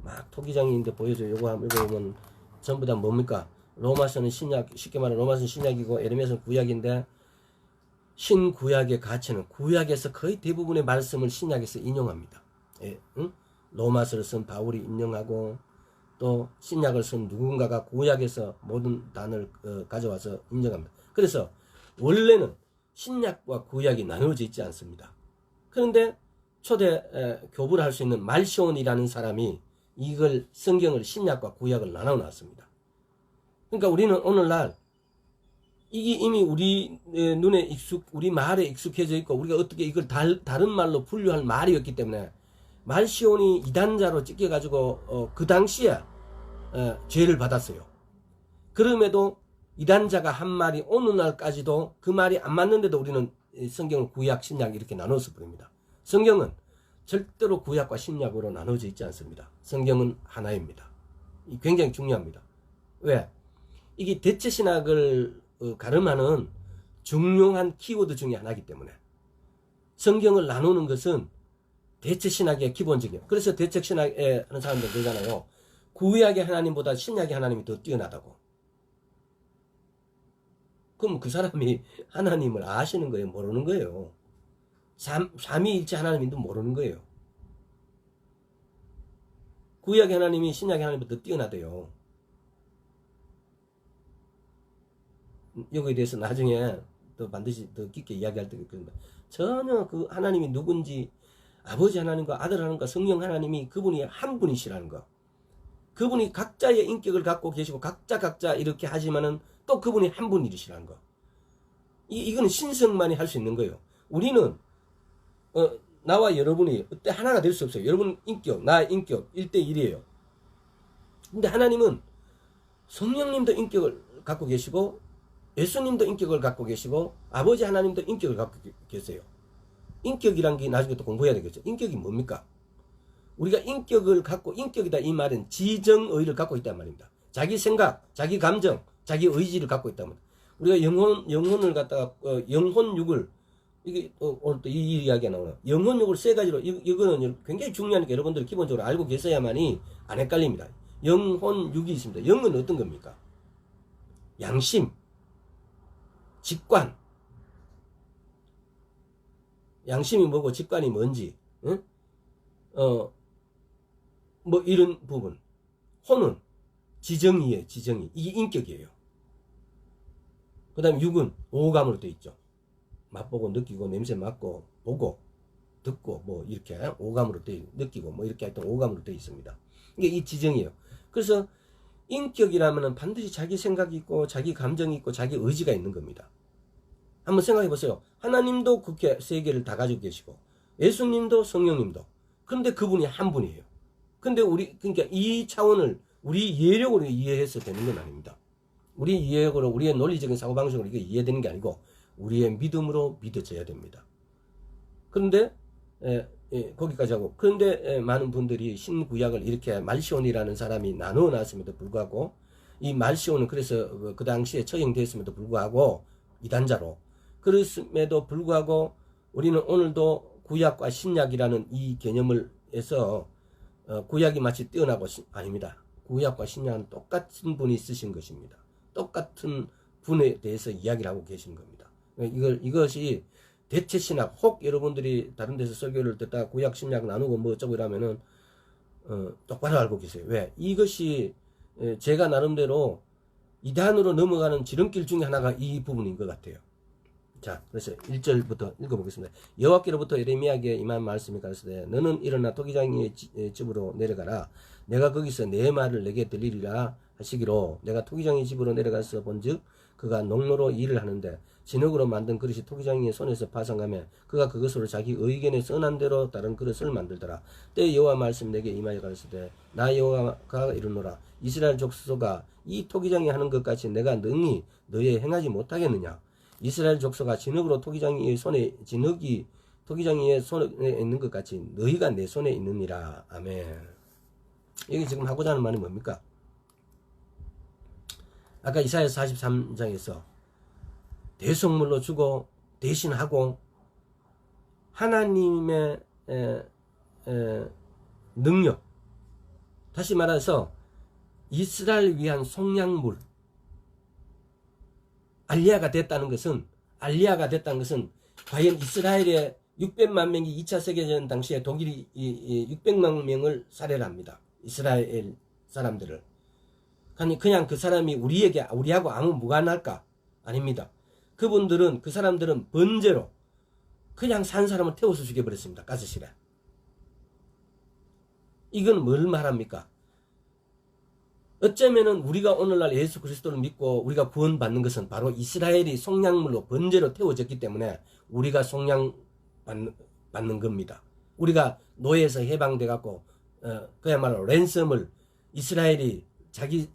막 토기장이인데 보여줘요. 요거 한번 읽어보면 전부 다 뭡니까? 로마서는 신약, 쉽게 말하면 로마서는 신약이고 에레미야서는 구약인데 신구약의 가치는 구약에서 거의 대부분의 말씀을 신약에서 인용합니다. 예, 응? 로마서를 쓴 바울이 인용하고 또 신약을 쓴 누군가가 구약에서 모든 단어를 가져와서 인정합니다. 그래서 원래는 신약과 구약이 나누어져 있지 않습니다. 그런데 초대 교부를 할 수 있는 말시온이라는 사람이 이걸 성경을 신약과 구약을 나눠 놨습니다. 그러니까 우리는 오늘날 이게 이미 우리 눈에 우리 말에 익숙해져 있고 우리가 어떻게 이걸 다른 말로 분류할 말이었기 때문에 말시온이 이단자로 찢겨가지고 그 당시에 죄를 받았어요. 그럼에도 이단자가 한 말이 오늘날까지도 그 말이 안 맞는데도 우리는 성경을 구약, 신약 이렇게 나눠서 부릅니다. 성경은 절대로 구약과 신약으로 나눠져 있지 않습니다. 성경은 하나입니다. 굉장히 중요합니다. 왜? 이게 대체신학을 가름하는 중요한 키워드 중에 하나이기 때문에 성경을 나누는 것은 대체신학의 기본적이에요. 그래서 대체신학에 하는 사람들 그러잖아요. 구약의 하나님보다 신약의 하나님이 더 뛰어나다고. 그럼 그 사람이 하나님을 아시는 거예요? 모르는 거예요? 삼위일체 하나님인도 모르는 거예요. 구약의 하나님이 신약의 하나님보다 더 뛰어나대요. 여기에 대해서 나중에 또 반드시 더 깊게 이야기할 때가 있거든요. 전혀 그 하나님이 누군지, 아버지 하나님과 아들 하나님과 성령 하나님이 그분이 한 분이시라는 거. 그분이 각자의 인격을 갖고 계시고 각자 이렇게 하지만은 또 그분이 한 분이시라는 거. 이거는 신성만이 할 수 있는 거예요. 우리는 나와 여러분이 어때 하나가 될 수 없어요. 여러분 인격, 나의 인격 1대1이에요. 근데 하나님은 성령님도 인격을 갖고 계시고 예수님도 인격을 갖고 계시고 아버지 하나님도 인격을 갖고 계세요. 인격이란 게 나중에 또 공부해야 되겠죠. 인격이 뭡니까? 우리가 인격을 갖고, 인격이다 이 말은 지정의를 갖고 있단 말입니다. 자기 생각, 자기 감정, 자기 의지를 갖고 있단 말입니다. 우리가 영혼을 갖다가 영혼육을, 이게 오늘 또 이 이야기가 나오나, 영혼육을 세 가지로, 이거는 굉장히 중요하니까 여러분들이 기본적으로 알고 계셔야만이 안 헷갈립니다. 영혼육이 있습니다. 영은 어떤 겁니까? 양심, 직관. 양심이 뭐고 직관이 뭔지, 응? 뭐 이런 부분. 혼은 지정이에요. 지정이. 이게 인격이에요. 그 다음에 육은 오감으로 되어 있죠. 맛보고 느끼고 냄새 맡고 보고 듣고 뭐 이렇게 오감으로 느끼고 뭐 이렇게 하여튼 오감으로 되어 있습니다. 이게 이 지정이에요. 그래서 인격이라면은 반드시 자기 생각이 있고 자기 감정이 있고 자기 의지가 있는 겁니다. 한번 생각해 보세요. 하나님도 그렇게 세 개를 다 가지고 계시고 예수님도 성령님도. 그런데 그분이 한 분이에요. 근데 그러니까 이 차원을 우리 이해력으로 이해해서 되는 건 아닙니다. 우리 이해력으로, 우리의 논리적인 사고방식으로 이게 이해되는 게 아니고, 우리의 믿음으로 믿어져야 됩니다. 그런데, 거기까지 하고, 그런데 많은 분들이 신구약을 이렇게 말시온이라는 사람이 나누어 놨음에도 불구하고, 이 말시온은 그래서 그 당시에 처형되었음에도 불구하고, 이단자로, 그랬음에도 불구하고, 우리는 오늘도 구약과 신약이라는 이 개념을 해서 구약이 마치 뛰어나고 아닙니다. 구약과 신약은 똑같은 분이 쓰신 것입니다. 똑같은 분에 대해서 이야기를 하고 계시는 겁니다. 이것이 대체 신학, 혹 여러분들이 다른 데서 설교를 듣다가 구약 신약 나누고 뭐 어쩌고 이러면은 똑바로 알고 계세요. 왜? 이것이 제가 나름대로 이단으로 넘어가는 지름길 중에 하나가 이 부분인 것 같아요. 자, 그래서 1절부터 읽어보겠습니다. 여호와께로부터 예레미야에게 임한 말씀이 가로되 너는 일어나 토기장이의 집으로 내려가라. 내가 거기서 내 말을 내게 들리리라 하시기로 내가 토기장의 집으로 내려가서 본즉 그가 농로로 일을 하는데 진흙으로 만든 그릇이 토기장이의 손에서 파상하며 그가 그것으로 자기 의견에 선한 대로 다른 그릇을 만들더라. 때 여호와 말씀 내게 임하여 가로되 나 여호와가 이르노라. 이스라엘 족속아 이 토기장이 하는 것 같이 내가 능히 너희에 행하지 못하겠느냐. 이스라엘 족속아 진흙으로 토기장이의 손에 진흙이 토기장이의 손에 있는 것 같이 너희가 내 손에 있느니라. 아멘. 여기 지금 하고자 하는 말이 뭡니까? 아까 이사야서 43장에서 대속물로 주고 대신하고 하나님의 능력, 다시 말해서 이스라엘 위한 속량물, 알리아가 됐다는 것은 과연 이스라엘의 600만 명이 2차 세계대전 당시에 독일이 600만 명을 살해를 합니다. 이스라엘 사람들을. 그냥 그 사람이 우리하고 아무 무관할까? 아닙니다. 그 사람들은 번제로 그냥 산 사람을 태워서 죽여버렸습니다. 가스실에. 이건 뭘 말합니까? 어쩌면은 우리가 오늘날 예수 그리스도를 믿고 우리가 구원받는 것은 바로 이스라엘이 속량물로 번제로 태워졌기 때문에 우리가 속량받는 겁니다. 우리가 노예에서 해방돼 갖고 그야말로 랜섬을 이스라엘이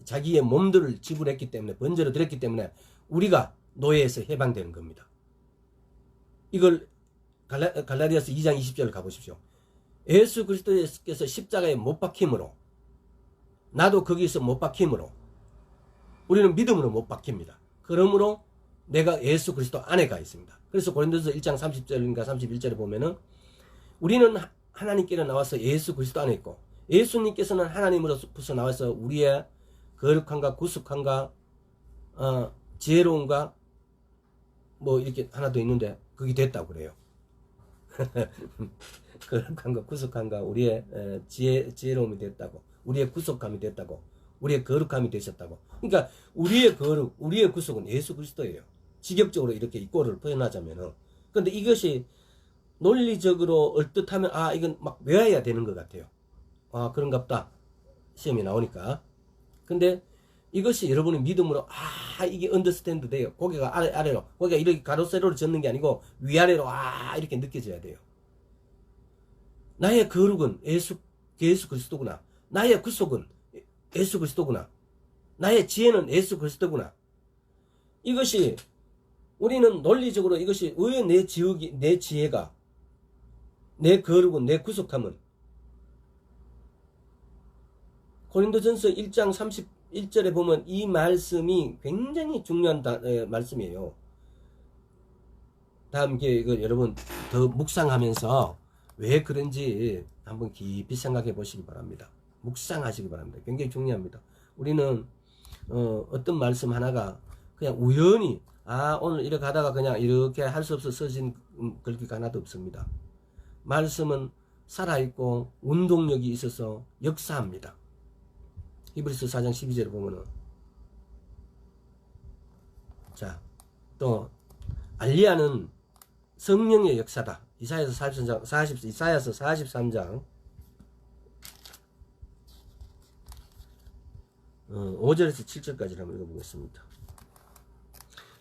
자기의 몸들을 지불했기 때문에 번제로 드렸기 때문에 우리가 노예에서 해방되는 겁니다. 이걸 갈라디아서 2장 20절을 가보십시오. 예수 그리스도께서 십자가에 못 박힘으로 나도 거기서 못 박힘으로 우리는 믿음으로 못 박힙니다. 그러므로 내가 예수 그리스도 안에 가 있습니다. 그래서 고린도서 1장 30절인가 31절에 보면은 우리는 하나님께로 나와서 예수 그리스도 안에 있고 예수님께서는 하나님으로부터 나와서 우리의 거룩함과 구속함과 지혜로움과 뭐 이렇게 하나 더 있는데 그게 됐다고 그래요. 거룩함과 구속함과 우리의 지혜로움이 됐다고, 우리의 구속함이 됐다고, 우리의 거룩함이 되셨다고. 그러니까 우리의 거룩, 우리의 구속은 예수 그리스도예요. 직역적으로 이렇게 이 꼴을 표현하자면은. 근데 이것이 논리적으로 얼뜻하면 이건 막 외워야 되는 것 같아요. 그런갑다. 시험에 나오니까. 근데 이것이 여러분의 믿음으로 이게 언더스탠드 돼요. 고개가 아래로, 고개가 이렇게 가로 세로로 젓는 게 아니고 위아래로 이렇게 느껴져야 돼요. 나의 거룩은 예수 그리스도구나. 나의 구속은 예수 그리스도구나. 나의 지혜는 예수 그리스도구나. 이것이 우리는 논리적으로 이것이 왜 내 지혜가, 내 거룩은, 내 구속함은 고린도전서 1장 31절에 보면 이 말씀이 굉장히 중요한 말씀이에요. 다음 기회에 여러분 더 묵상하면서 왜 그런지 한번 깊이 생각해 보시기 바랍니다. 묵상하시기 바랍니다. 굉장히 중요합니다. 우리는 어떤 말씀 하나가 그냥 우연히 오늘 이렇게 하다가 그냥 이렇게 할 수 없어 써진 글귀가 하나도 없습니다. 말씀은 살아있고 운동력이 있어서 역사합니다. 히브리서 4장 12절에 보면은 또 알리야는 성령의 역사다. 이사야서 43장 5절에서 7절까지 한번 읽어보겠습니다.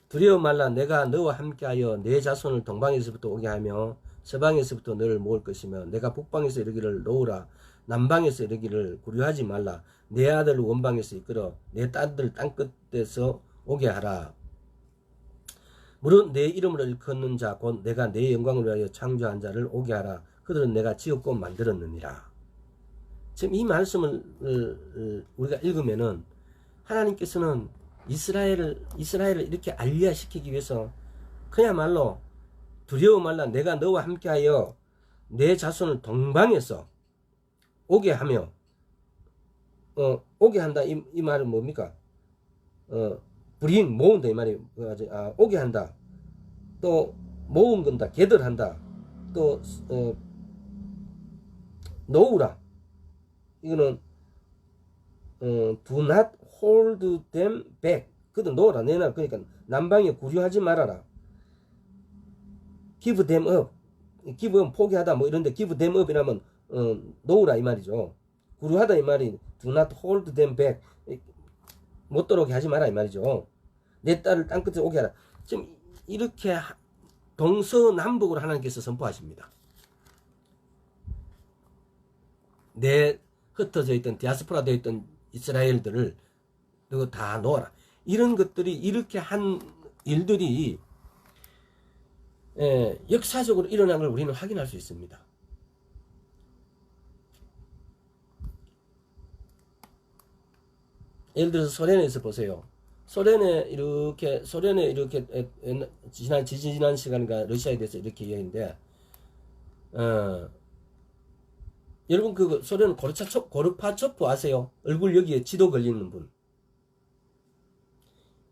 두려워 말라. 내가 너와 함께하여 내 자손을 동방에서부터 오게 하며 서방에서부터 너를 모을 것이며 내가 북방에서 이르기를 놓으라. 남방에서 이르기를 구류하지 말라. 내 아들을 원방에서 이끌어 내 딸들 땅끝에서 오게 하라. 무릇 내 이름을 일컫는 자 곧 내가 내 영광을 위하여 창조한 자를 오게 하라. 그들은 내가 지었고 만들었느니라. 지금 이 말씀을 우리가 읽으면은 하나님께서는 이스라엘을 이렇게 알리야시키기 위해서 그야말로 두려워 말라. 내가 너와 함께하여 내 자손을 동방에서 오게 하며 오게 한다. 이 말은 뭡니까? bring 모은다 이 말이 오게 한다. 또 모은 건다. gather한다. 또 놓으라. 이거는 do not hold them back. 그들 놓으라. 내놔. 그러니까 남방에 구류하지 말아라. give them up. give up 포기하다 뭐 이런데 give them up이라면 놓으라 이 말이죠. 구류하다 이 말이 do not hold them back. 못 들어오게 하지 마라 이 말이죠. 내 딸을 땅끝에 오게 하라. 지금 이렇게 동서남북으로 하나님께서 선포하십니다. 내 흩어져 있던 디아스포라 되어 있던 이스라엘들을 너 다 놓아라. 이런 것들이 이렇게 한 일들이 역사적으로 일어난 걸 우리는 확인할 수 있습니다. 예를 들어서 소련에서 보세요. 소련에 이렇게 지난 시간인가 러시아에 대해서 이렇게 이야기했는데 여러분 그 소련 고르바초프 아세요? 얼굴 여기에 지도 걸리는 분.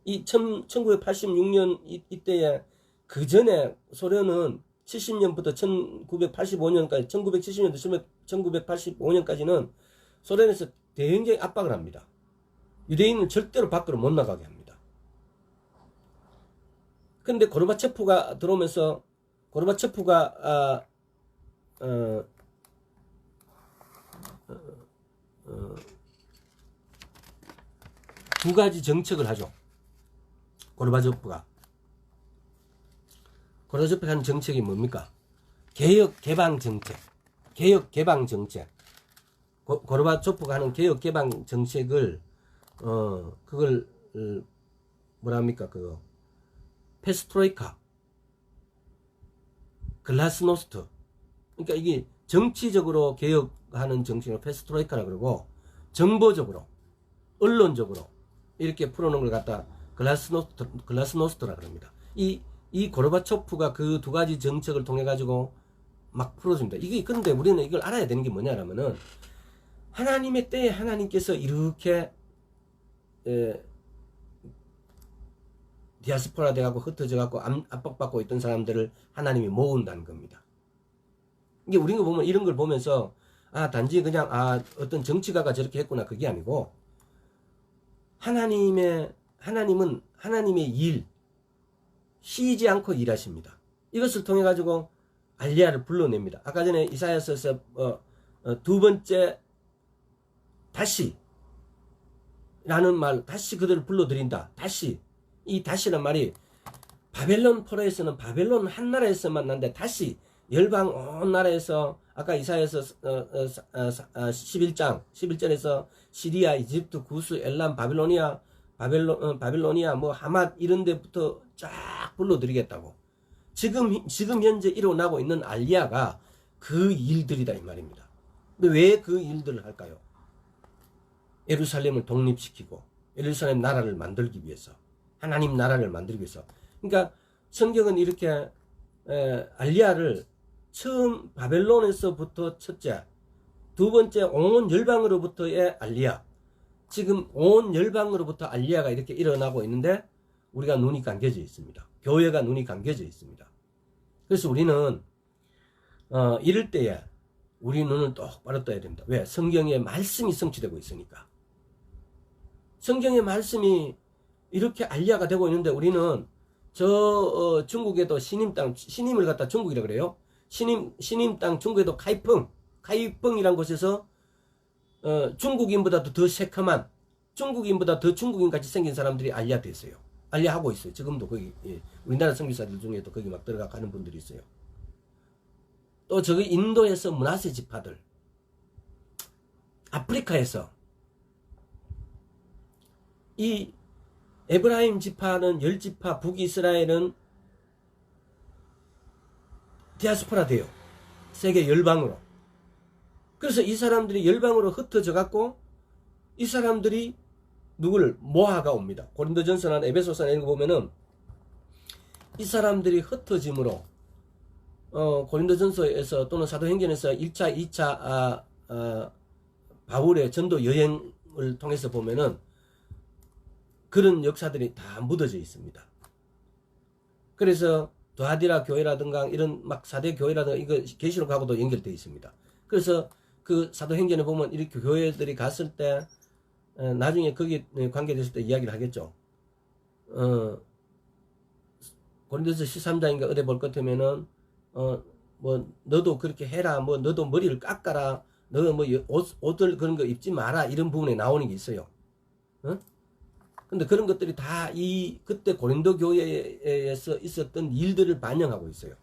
이 1986년 이때에 그 전에 소련은 70년부터 1985년까지 1970년부터 1985년까지는 소련에서 굉장히 압박을 합니다. 유대인은 절대로 밖으로 못 나가게 합니다. 근데 고르바초프가 들어오면서 고르바초프가 두 가지 정책을 하죠. 고르바초프가 하는 정책이 뭡니까? 개혁 개방 정책. 고르바초프가 하는 개혁 개방 정책을 그걸 뭐랍니까? 그거 페스트로이카, 글라스노스트. 그러니까 이게 정치적으로 개혁하는 정책을 페스트로이카라 그러고 정보적으로, 언론적으로 이렇게 풀어놓은 걸 갖다 글라스노스트라 그럽니다. 이 고르바초프가 그 두 가지 정책을 통해 가지고 막 풀어줍니다. 이게 근데 우리는 이걸 알아야 되는 게 뭐냐라면은 하나님의 때에 하나님께서 이렇게 디아스포라 돼갖고 흩어져 갖고 압박받고 있던 사람들을 하나님이 모은다는 겁니다. 이게 우리가 보면 이런 걸 보면서 단지 그냥 어떤 정치가가 저렇게 했구나 그게 아니고 하나님은 하나님의 일 쉬지 않고 일하십니다. 이것을 통해 가지고 알리야를 불러냅니다. 아까 전에 이사야서에서 두 번째 다시 라는 말, 다시 그들을 불러들인다. 다시. 이 다시란 말이 바벨론 포로에서는 바벨론 한 나라에서만 난데 다시 열방 온 나라에서 아까 이사야서 11절에서 시리아, 이집트, 구스, 엘람, 바빌로니아 뭐 하맛 이런 데부터 쫙 불러드리겠다고. 지금 현재 일어나고 있는 알리야가 그 일들이다 이 말입니다. 근데 왜 그 일들을 할까요? 예루살렘을 독립시키고 예루살렘 나라를 만들기 위해서, 하나님 나라를 만들기 위해서. 그러니까 성경은 이렇게 알리야를 처음 바벨론에서부터 첫째, 두 번째 온 열방으로부터의 알리야, 지금 온 열방으로부터 알리야가 이렇게 일어나고 있는데 우리가 눈이 감겨져 있습니다. 교회가 눈이 감겨져 있습니다. 그래서 우리는 이럴 때에 우리 눈을 똑바로 떠야 됩니다. 왜? 성경의 말씀이 성취되고 있으니까. 성경의 말씀이 이렇게 알리야가 되고 있는데 우리는 중국에도 신임을 갖다 중국이라고 그래요. 신임 땅 중국에도 카이펑이란 곳에서 중국인보다도 더 새카만, 중국인보다 더 중국인같이 생긴 사람들이 알리야 됐어요. 알리하고 있어요. 지금도 거기 우리나라 선교사들 중에도 거기 막 들어가 가는 분들이 있어요. 또 저기 인도에서 문하세 지파들, 아프리카에서 이 에브라임 지파는 10지파, 북이스라엘은 디아스포라 돼요. 세계 열방으로. 그래서 이 사람들이 열방으로 흩어져 갖고 이 사람들이 누구를 모아가 옵니다. 고린도전서나 에베소서나 이런 거 보면은 이 사람들이 흩어짐으로 고린도전서에서 또는 사도행전에서 1차, 2차 바울의 전도 여행을 통해서 보면은 그런 역사들이 다 묻어져 있습니다. 그래서 두아디라 교회라든가 이런 막 4대 교회라든가 이거 계시록하고도 연결되어 있습니다. 그래서 그 사도행전에 보면 이렇게 교회들이 갔을 때 나중에 거기 관계됐을 때 이야기를 하겠죠. 고린도서 13장인가 어디 볼 것 같으면은 뭐 너도 그렇게 해라, 뭐 너도 머리를 깎아라, 너 뭐 옷을 그런 거 입지 마라, 이런 부분에 나오는 게 있어요. 근데 그런 것들이 다 그때 고린도 교회에서 있었던 일들을 반영하고 있어요.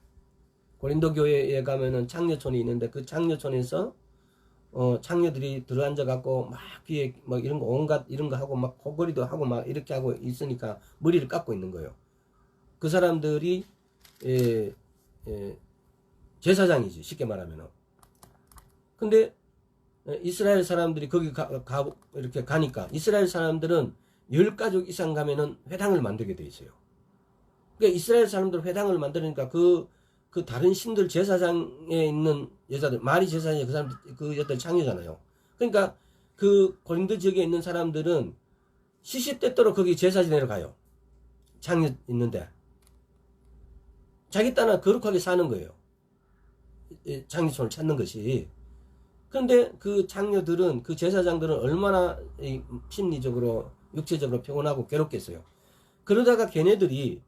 고린도 교회에 가면은 창녀촌이 있는데 그 창녀촌에서 창녀들이 들어앉아 갖고 막 귀에 막 이런 거 온갖 이런 거 하고 막 코걸이도 하고 막 이렇게 하고 있으니까 머리를 깎고 있는 거예요. 그 사람들이 제사장이지, 쉽게 말하면은. 근데 이스라엘 사람들이 거기 이렇게 가니까 이스라엘 사람들은 10가족 이상 가면은 회당을 만들게 돼 있어요. 그러니까 이스라엘 사람들 회당을 만드니까 그 다른 신들 제사장에 있는 여자들, 마리 제사장이 그 사람들, 그 여자들 창녀잖아요. 그러니까 그 고린도 지역에 있는 사람들은 시시때때로 거기 제사 지내러 가요. 창녀 있는데. 자기 딴은 거룩하게 사는 거예요. 창녀촌을 찾는 것이. 그런데 그 창녀들은, 그 제사장들은 얼마나 심리적으로, 육체적으로 피곤하고 괴롭겠어요. 그러다가 걔네들이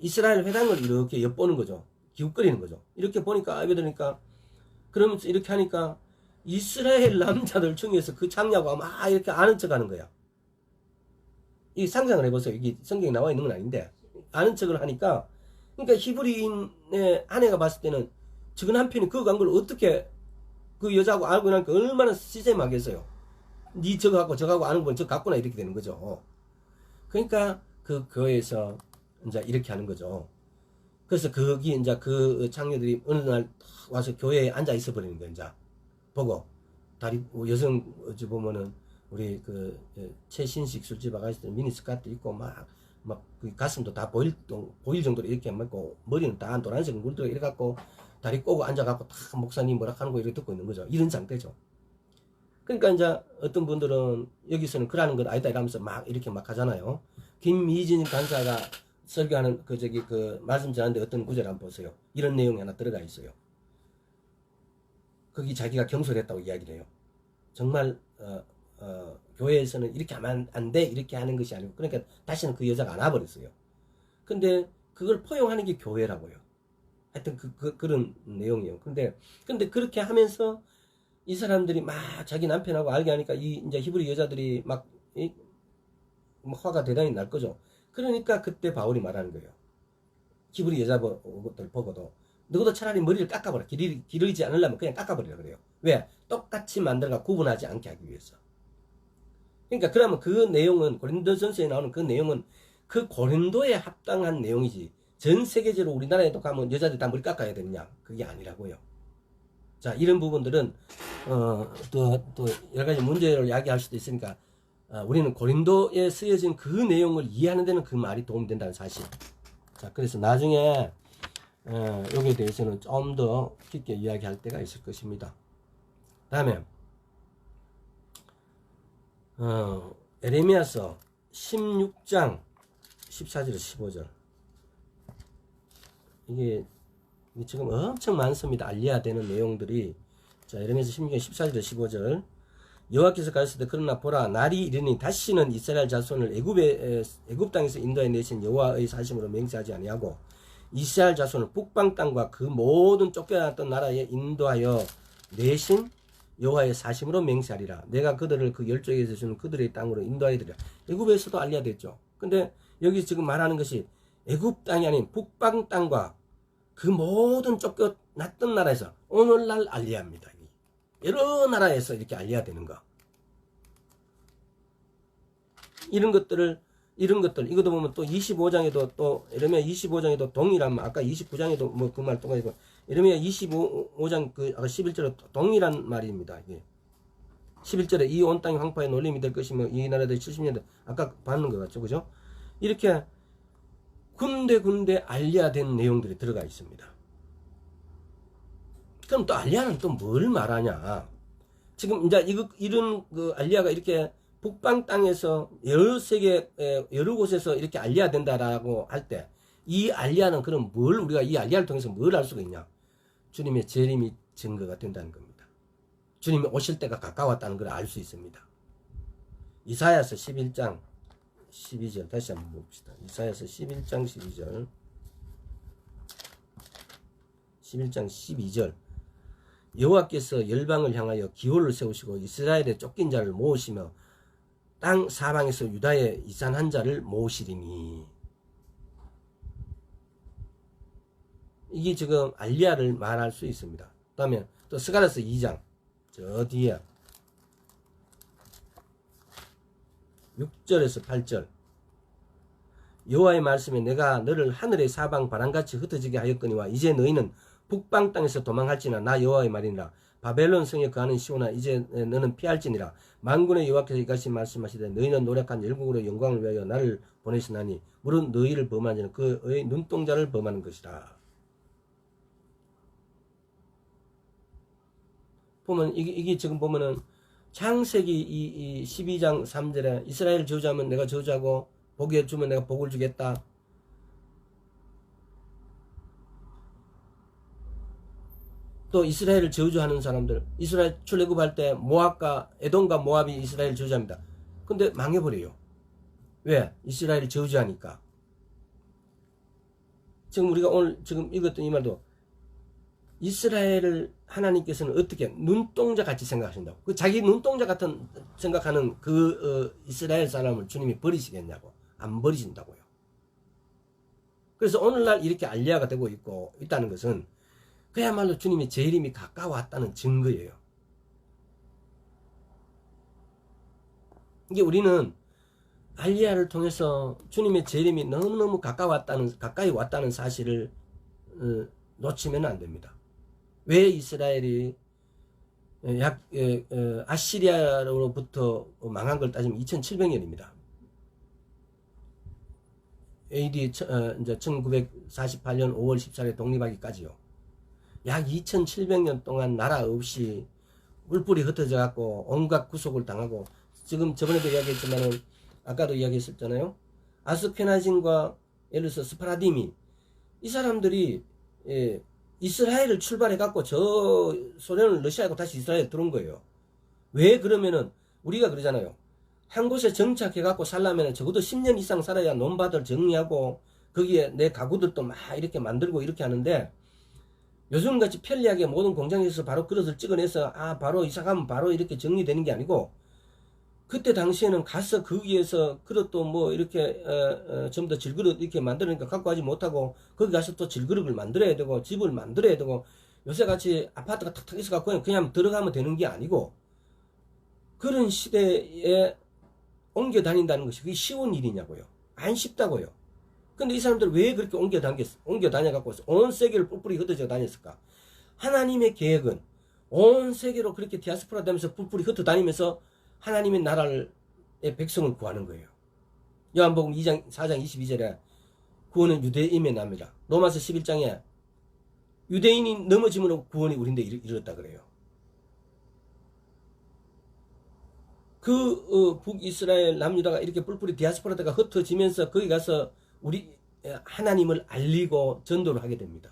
이스라엘 회당을 이렇게 엿보는 거죠. 기웃거리는 거죠. 이렇게 보니까 알게 그러면서 이렇게 하니까 이스라엘 남자들 중에서 그 창녀가 막 이렇게 아는 척 하는 거야. 이 상상을 해보세요. 이게 성경에 나와 있는 건 아닌데 아는 척을 하니까, 그러니까 히브리인의 아내가 봤을 때는 저건 한편이 그 광고를 어떻게 그 여자하고 알고 나니까 얼마나 시샘하겠어요. 니 저거하고 저거하고 아는 건 저 같구나, 이렇게 되는 거죠. 그러니까 그 교회에서 이제 이렇게 하는 거죠. 그래서 거기 이제 그 창녀들이 어느 날 와서 교회에 앉아 있어 버리는 거예요. 이제 보고 다리 여성 어찌 보면은 우리 그 최신식 술집 아가씨들 미니스커트 입고 막 그 가슴도 다 보일 정도로 이렇게 맞고 머리는 다 노란색 물들어 이래 갖고 다리 꼬고 앉아 갖고 다 목사님 뭐라 하는 거 이렇게 듣고 있는 거죠. 이런 상태죠. 그러니까 이제 어떤 분들은 여기서는 그러는 건 아니다 이러면서 막 이렇게 막 하잖아요. 김미진 간사가 설교하는 그 말씀 전하는데 어떤 구절 한번 보세요. 이런 내용이 하나 들어가 있어요. 거기 자기가 경솔했다고 이야기를 해요. 정말 교회에서는 이렇게 하면 안 돼 이렇게 하는 것이 아니고, 그러니까 다시는 그 여자가 안 와버렸어요. 근데 그걸 포용하는 게 교회라고요. 하여튼 그런 내용이에요. 근데 그렇게 하면서 이 사람들이 막 자기 남편하고 알게 하니까 이제 히브리 여자들이 막 화가 대단히 날 거죠. 그러니까 그때 바울이 말하는 거예요. 히브리 여자들 보고도 너도 차라리 머리를 깎아버려. 기르지 않으려면 그냥 깎아버리라 그래요. 왜? 똑같이 만들어가 구분하지 않게 하기 위해서. 그러니까 그러면 그 내용은 고린도전서에 나오는 그 내용은 그 고린도에 합당한 내용이지, 전 세계적으로 우리나라에도 가면 여자들 다 머리 깎아야 되느냐, 그게 아니라고요. 자, 이런 부분들은 또 여러 가지 문제를 야기할 수도 있으니까 우리는 고린도에 쓰여진 그 내용을 이해하는 데는 그 말이 도움이 된다는 사실. 자, 그래서 나중에 여기에 대해서는 좀 더 깊게 이야기할 때가 있을 것입니다. 다음에 에레미야서 16장 14절에서 15절. 이게 지금 엄청 많습니다. 알려야 되는 내용들이. 자, 에레미야서 16장 14절에서 15절. 여호와께서 가르치되 그러나 보라, 날이 이르니 다시는 이스라엘 자손을 애굽 땅에서 인도해 내신 여호와의 사심으로 맹세하지 아니하고 이스라엘 자손을 북방 땅과 그 모든 쫓겨났던 나라에 인도하여 내신 여호와의 사심으로 맹세하리라. 내가 그들을 그 열조에서 주는 그들의 땅으로 인도하리라. 애굽에서도 알려야 됐죠. 근데 여기 지금 말하는 것이 애굽 땅이 아닌 북방 땅과 그 모든 쫓겨났던 나라에서 오늘날 알려야 합니다. 여러 나라에서 이렇게 알려야 되는 거. 이런 것들, 이것도 보면 또 25장에도 또, 에레미야 25장에도 동일한, 아까 29장에도 뭐 그 말 똑같고, 에레미야 25장 아까 11절에 동일한 말입니다. 이게. 11절에 이 온 땅이 황파의 놀림이 될 것이며, 이 나라들이 70년대, 아까 봤는 것 같죠, 그죠? 이렇게 군데군데 알려야 되는 내용들이 들어가 있습니다. 그럼 또 알리아는 또 뭘 말하냐? 지금 이제 이런 그 알리아가 이렇게 북방 땅에서 여러 세계 여러 곳에서 이렇게 알려야 된다라고 할 때, 이 알리아는 그럼 우리가 이 알리아를 통해서 뭘 알 수가 있냐? 주님의 재림이 증거가 된다는 겁니다. 주님이 오실 때가 가까웠다는 걸 알 수 있습니다. 이사야서 11장 12절 다시 한번 봅시다. 이사야서 11장 12절 11장 12절. 여호와께서 열방을 향하여 기호를 세우시고 이스라엘의 쫓긴 자를 모으시며 땅 사방에서 유다의 이산한 자를 모으시리니. 이게 지금 알리야를 말할 수 있습니다. 그 다음에 또 스가랴서 2장 저 뒤에 6절에서 8절. 여호와의 말씀에 내가 너를 하늘의 사방 바람같이 흩어지게 하였거니와 이제 너희는 북방 땅에서 도망할지나 나 여호와의 말이니라. 바벨론 성에 거하는 시온아 이제 너는 피할지니라. 만군의 여호와께서 이같이 말씀하시되 너희는 노력한 열국으로 영광을 위하여 나를 보내시나니 물은 너희를 범하는 자는 그의 눈동자를 범하는 것이라. 보면 이게 지금 보면은 창세기 이 12장 3절에 이스라엘 저주하면 내가 저주하고 복이 주면 내가 복을 주겠다. 또 이스라엘을 저주하는 사람들, 이스라엘 출애굽할 때 모압과 에돔과 모압이 이스라엘 저주합니다. 근데 망해버려요. 왜? 이스라엘을 저주하니까. 지금 우리가 오늘 지금 읽었던 이 말도 이스라엘을 하나님께서는 어떻게 눈동자 같이 생각하신다고. 그 자기 눈동자 같은 생각하는 이스라엘 사람을 주님이 버리시겠냐고. 안 버리신다고요. 그래서 오늘날 이렇게 알리야가 되고 있다는 것은 그야말로 주님의 재림이 가까웠다는 증거예요. 이게 우리는 알리야를 통해서 주님의 재림이 너무너무 가까이 왔다는 사실을 놓치면 안 됩니다. 왜 이스라엘이 아시리아로부터 망한 걸 따지면 2700년입니다. AD 이제 1948년 5월 14일에 독립하기까지요. 약 2700년 동안 나라 없이 뿔뿔이 흩어져 갖고 온갖 구속을 당하고, 지금 저번에도 이야기했지만은 아까도 이야기했었잖아요. 아스케나진과 예를 들어서 스파라디미, 이 사람들이 이스라엘을 출발해 갖고 저 소련을 러시아하고 다시 이스라엘에 들어온 거예요. 왜 그러면은 우리가 그러잖아요. 한 곳에 정착해 갖고 살려면 적어도 10년 이상 살아야 논밭을 정리하고 거기에 내 가구들도 막 이렇게 만들고 이렇게 하는데, 요즘같이 편리하게 모든 공장에서 바로 그릇을 찍어내서 바로 이사 가면 바로 이렇게 정리되는 게 아니고, 그때 당시에는 가서 거기에서 그릇도 뭐 이렇게 전부 다 질그릇 이렇게 만들으니까 갖고 가지 못하고, 거기 가서 또 질그릇을 만들어야 되고 집을 만들어야 되고, 요새같이 아파트가 탁탁 있어 갖고 그냥 들어가면 되는 게 아니고, 그런 시대에 옮겨 다닌다는 것이 그게 쉬운 일이냐고요. 안 쉽다고요. 근데 이 사람들 왜 그렇게 옮겨 다녀 갖고 온 세계를 뿔뿔이 흩어져 다녔을까? 하나님의 계획은 온 세계로 그렇게 디아스포라 되면서 뿔뿔이 흩어 다니면서 하나님의 나라의 백성을 구하는 거예요. 요한복음 2장 4장 22절에 구원은 유대인에 납니다. 로마서 11장에 유대인이 넘어짐으로 구원이 우리인데 이르렀다 그래요. 북이스라엘 남유다가 이렇게 뿔뿔이 디아스포라가 흩어지면서 거기 가서 우리 하나님을 알리고 전도를 하게 됩니다.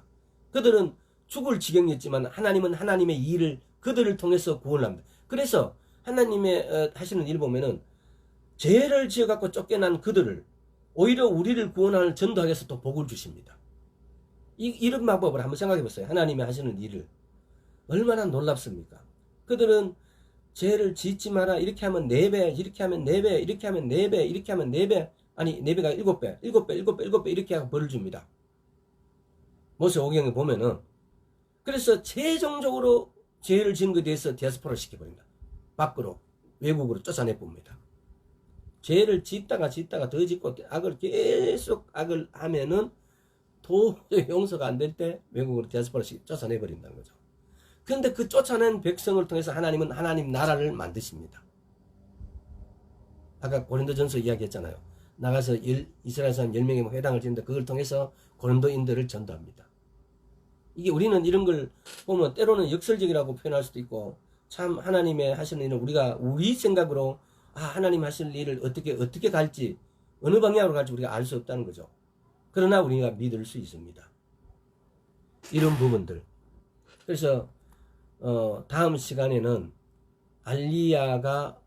그들은 죽을 지경이었지만 하나님은 하나님의 일을 그들을 통해서 구원을 합니다. 그래서 하나님의 하시는 일 보면은 죄를 지어갖고 쫓겨난 그들을 오히려 우리를 구원하는 전도하기 위해서 또 복을 주십니다. 이런 방법을 한번 생각해 보세요. 하나님이 하시는 일을 얼마나 놀랍습니까? 그들은 죄를 짓지 마라, 이렇게 하면 4배, 이렇게 하면 4배, 이렇게 하면 4배, 이렇게 하면 4배, 아니 4배가 7배, 7배, 7배, 7배 이렇게 하고 벌을 줍니다. 모세오경에 보면은. 그래서 최종적으로 죄를 지은 것에 대해서 디아스포라를 시켜버립니다. 밖으로, 외국으로 쫓아내봅니다. 죄를 짓다가 더 짓고 악을 계속 악을 하면은 도저히 용서가 안 될 때 외국으로 디아스포라를 쫓아내버린다는 거죠. 근데 그 쫓아낸 백성을 통해서 하나님은 하나님 나라를 만드십니다. 아까 고린도전서 이야기했잖아요. 나가서 이스라엘 사람 10명의 회당을 짓는데 그걸 통해서 고린도인들을 전도합니다. 이게 우리는 이런 걸 보면 때로는 역설적이라고 표현할 수도 있고, 참 하나님의 하시는 일은 우리가 우리 생각으로 하나님 하시는 일을 어떻게 갈지, 어느 방향으로 갈지 우리가 알 수 없다는 거죠. 그러나 우리가 믿을 수 있습니다. 이런 부분들. 그래서 다음 시간에는 알리야가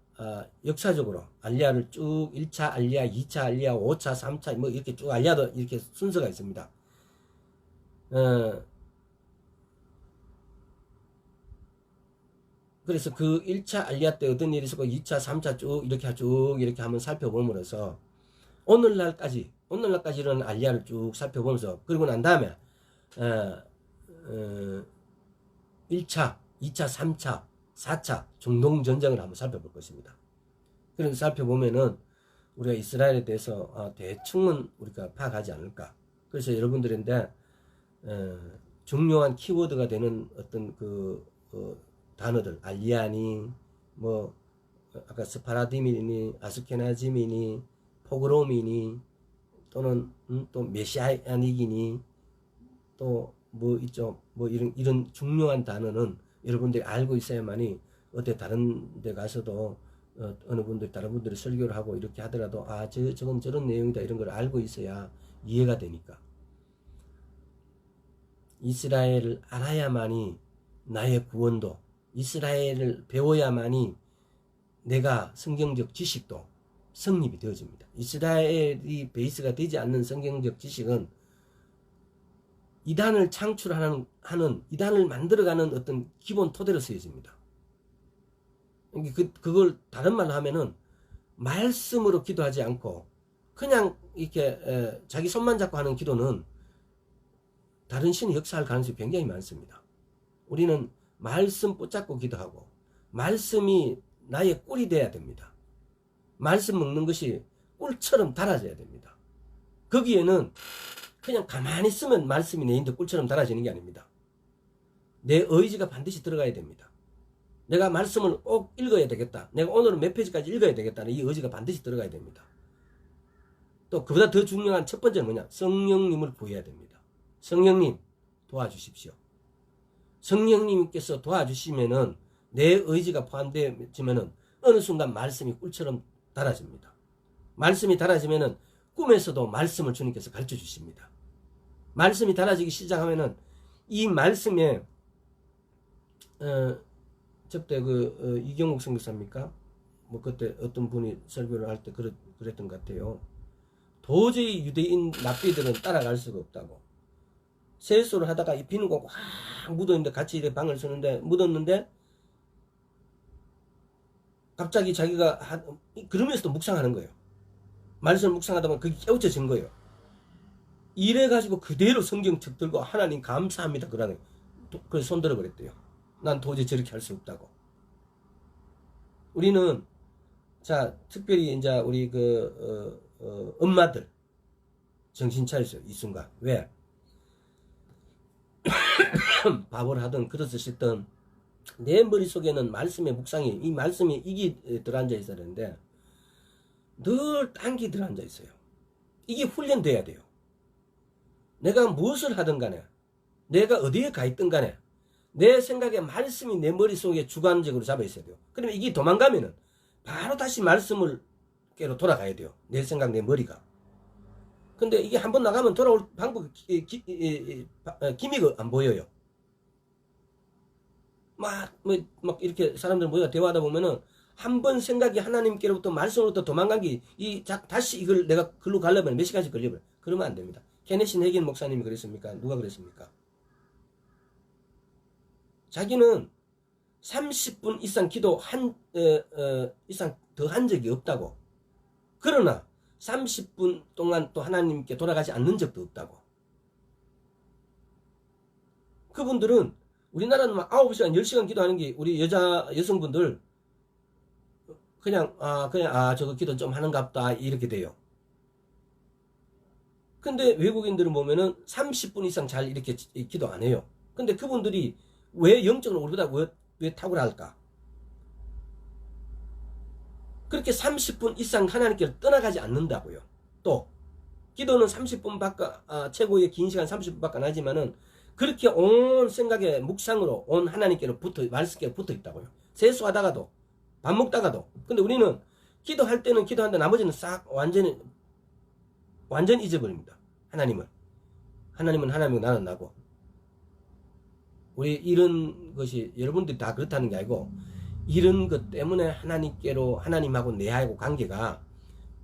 역사적으로 알리야를 쭉 1차 알리야, 2차 알리야, 5차, 3차 뭐 이렇게 쭉 알리야도 이렇게 순서가 있습니다. 그래서 그 1차 알리야 때 어떤 일이 있었고 2차, 3차 쭉 이렇게 한번 살펴봄으로써 오늘날까지 일어난 알리야를 쭉 살펴보면서, 그리고 난 다음에 1차, 2차, 3차, 4차 중동전쟁을 한번 살펴볼 것입니다. 그래서 살펴보면은 우리가 이스라엘에 대해서 대충은 우리가 파악하지 않을까. 그래서 여러분들인데 중요한 키워드가 되는 어떤 단어들, 알리아니, 뭐 아까 스파라디미니, 아스케나지미니, 포그로미니, 또는 또 메시아닉이니, 또 뭐 있죠, 뭐 이런 중요한 단어는 여러분들이 알고 있어야만이 어때 다른 데 가서도 어느 분들 다른 분들이 설교를 하고 이렇게 하더라도 저건 저런 내용이다 이런 걸 알고 있어야 이해가 되니까. 이스라엘을 알아야만이 나의 구원도, 이스라엘을 배워야만이 내가 성경적 지식도 성립이 되어집니다. 이스라엘이 베이스가 되지 않는 성경적 지식은 이단을 창출하는 이단을 만들어가는 어떤 기본 토대로 쓰여집니다. 그걸 다른 말로 하면은 말씀으로 기도하지 않고 그냥 이렇게 자기 손만 잡고 하는 기도는 다른 신이 역사할 가능성이 굉장히 많습니다. 우리는 말씀 붙잡고 기도하고 말씀이 나의 꿀이 돼야 됩니다. 말씀 먹는 것이 꿀처럼 달아져야 됩니다. 거기에는 그냥 가만히 있으면 말씀이 내 인도 꿀처럼 달아지는 게 아닙니다. 내 의지가 반드시 들어가야 됩니다. 내가 말씀을 꼭 읽어야 되겠다. 내가 오늘은 몇 페이지까지 읽어야 되겠다는 이 의지가 반드시 들어가야 됩니다. 또 그보다 더 중요한 첫 번째는 뭐냐? 성령님을 구해야 됩니다. 성령님 도와주십시오. 성령님께서 도와주시면은 내 의지가 포함되지면은 어느 순간 말씀이 꿀처럼 달아집니다. 말씀이 달아지면은 꿈에서도 말씀을 주님께서 가르쳐 주십니다. 말씀이 달아지기 시작하면은 이 말씀에 저때 이경욱 선교사입니까? 뭐 그때 어떤 분이 설교를 할 때 그랬던 것 같아요. 도저히 유대인 랍비들은 따라갈 수가 없다고. 세수를 하다가 이 비누가 확 묻었는데 같이 이렇게 방을 쓰는데 묻었는데 갑자기 자기가 그러면서도 묵상하는 거예요. 말씀을 묵상하다 보면 그게 깨우쳐진 거예요. 이래가지고 그대로 성경 책 들고 하나님 감사합니다 그러는 그래서 손 들어 그랬대요. 난 도저히 저렇게 할 수 없다고. 우리는 자 특별히 이제 우리 엄마들 정신 차리세요. 이 순간. 왜? 밥을 하든 그릇을 씻든 내 머릿속에는 말씀의 묵상이 이 말씀에 이게 들어앉아 있어야 되는데 늘 딴 게 들어앉아 있어요. 이게 훈련돼야 돼요. 내가 무엇을 하든 간에 내가 어디에 가 있든 간에 내 생각에 말씀이 내 머릿속에 주관적으로 잡아 있어야 돼요. 그러면 이게 도망가면은 바로 다시 말씀을 깨로 돌아가야 돼요. 내 생각 내 머리가. 근데 이게 한번 나가면 돌아올 방법 기미가 안 보여요. 막 이렇게 사람들 모여 대화하다 보면은 한 번 생각이 하나님께로부터 말씀으로부터 도망간 게 다시 이걸 내가 글로 가려면 몇 시간씩 걸려버려. 그러면 안 됩니다. 케네시 해겐 목사님이 그랬습니까? 누가 그랬습니까? 자기는 30분 이상 기도 이상 더 한 적이 없다고. 그러나 30분 동안 또 하나님께 돌아가지 않는 적도 없다고. 그분들은 우리나라는 막 9시간, 10시간 기도하는 게 우리 여성분들 그냥 저거 기도 좀 하는갑다 이렇게 돼요. 근데 외국인들은 보면은 30분 이상 잘 이렇게 기도 안 해요. 근데 그분들이 왜 영적으로 우리보다 왜 탁월할까? 그렇게 30분 이상 하나님께로 떠나가지 않는다고요. 또 기도는 30분밖에 최고의 긴 시간 30분밖에 안 하지만은 그렇게 온 생각에 묵상으로 온 하나님께로 말씀께로 붙어 있다고요. 세수하다가도 밥 먹다가도. 근데 우리는 기도할 때는 기도한다 나머지는 싹 완전히 잊어버립니다. 하나님은 하나님이고 나는 나고. 우리 이런 것이 여러분들이 다 그렇다는 게 아니고 이런 것 때문에 하나님하고 내하고 관계가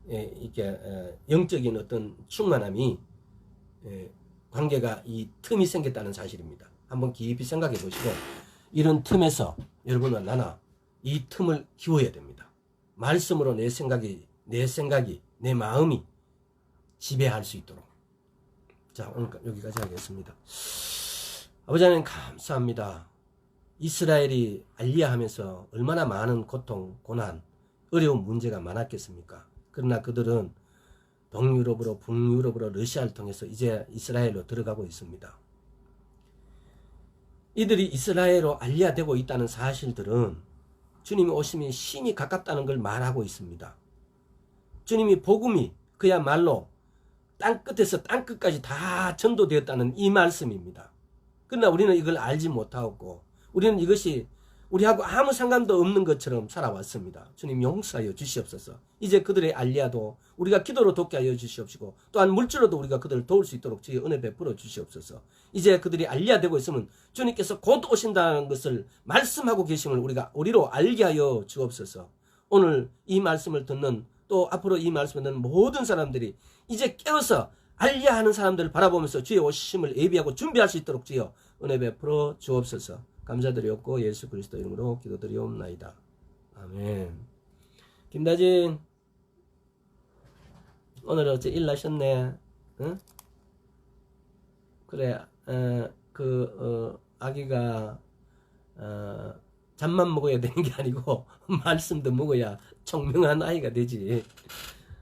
이렇게 영적인 어떤 충만함이 관계가 이 틈이 생겼다는 사실입니다. 한번 깊이 생각해 보시고 이런 틈에서 여러분과 나나 이 틈을 키워야 됩니다. 말씀으로 내 생각이 내 마음이 지배할 수 있도록. 자, 오늘 여기까지 하겠습니다. 아버지 하나님 감사합니다. 이스라엘이 알리야하면서 얼마나 많은 고통, 고난, 어려운 문제가 많았겠습니까? 그러나 그들은 동유럽으로 북유럽으로 러시아를 통해서 이제 이스라엘로 들어가고 있습니다. 이들이 이스라엘로 알리야되고 있다는 사실들은 주님이 오심이 심히 가깝다는 걸 말하고 있습니다. 주님이 복음이 그야말로 땅끝에서 땅끝까지 다 전도되었다는 이 말씀입니다. 그러나 우리는 이걸 알지 못하고 우리는 이것이 우리하고 아무 상관도 없는 것처럼 살아왔습니다. 주님 용서하여 주시옵소서. 이제 그들의 알리야도 우리가 기도로 돕게 하여 주시옵시고 또한 물질로도 우리가 그들을 도울 수 있도록 주의 은혜 베풀어 주시옵소서. 이제 그들이 알리야되고 있으면 주님께서 곧 오신다는 것을 말씀하고 계심을 우리로 알게 하여 주옵소서. 오늘 이 말씀을 듣는 또 앞으로 이 말씀을 듣는 모든 사람들이 이제 깨어서 알리야하는 사람들을 바라보면서 주의 오심을 예비하고 준비할 수 있도록 주여 은혜 베풀어 주옵소서. 감사드리옵고 예수 그리스도 이름으로 기도드리옵나이다. 아멘. 김다진 오늘 어째 일 나셨네. 응? 그래 아기가 잠만 먹어야 되는 게 아니고 말씀도 먹어야 총명한 아이가 되지.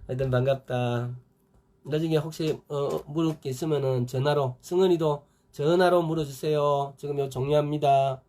하여튼 반갑다. 나중에 혹시 물을 게 있으면은 전화로, 승은이도 전화로 물어주세요. 지금 요 종료합니다.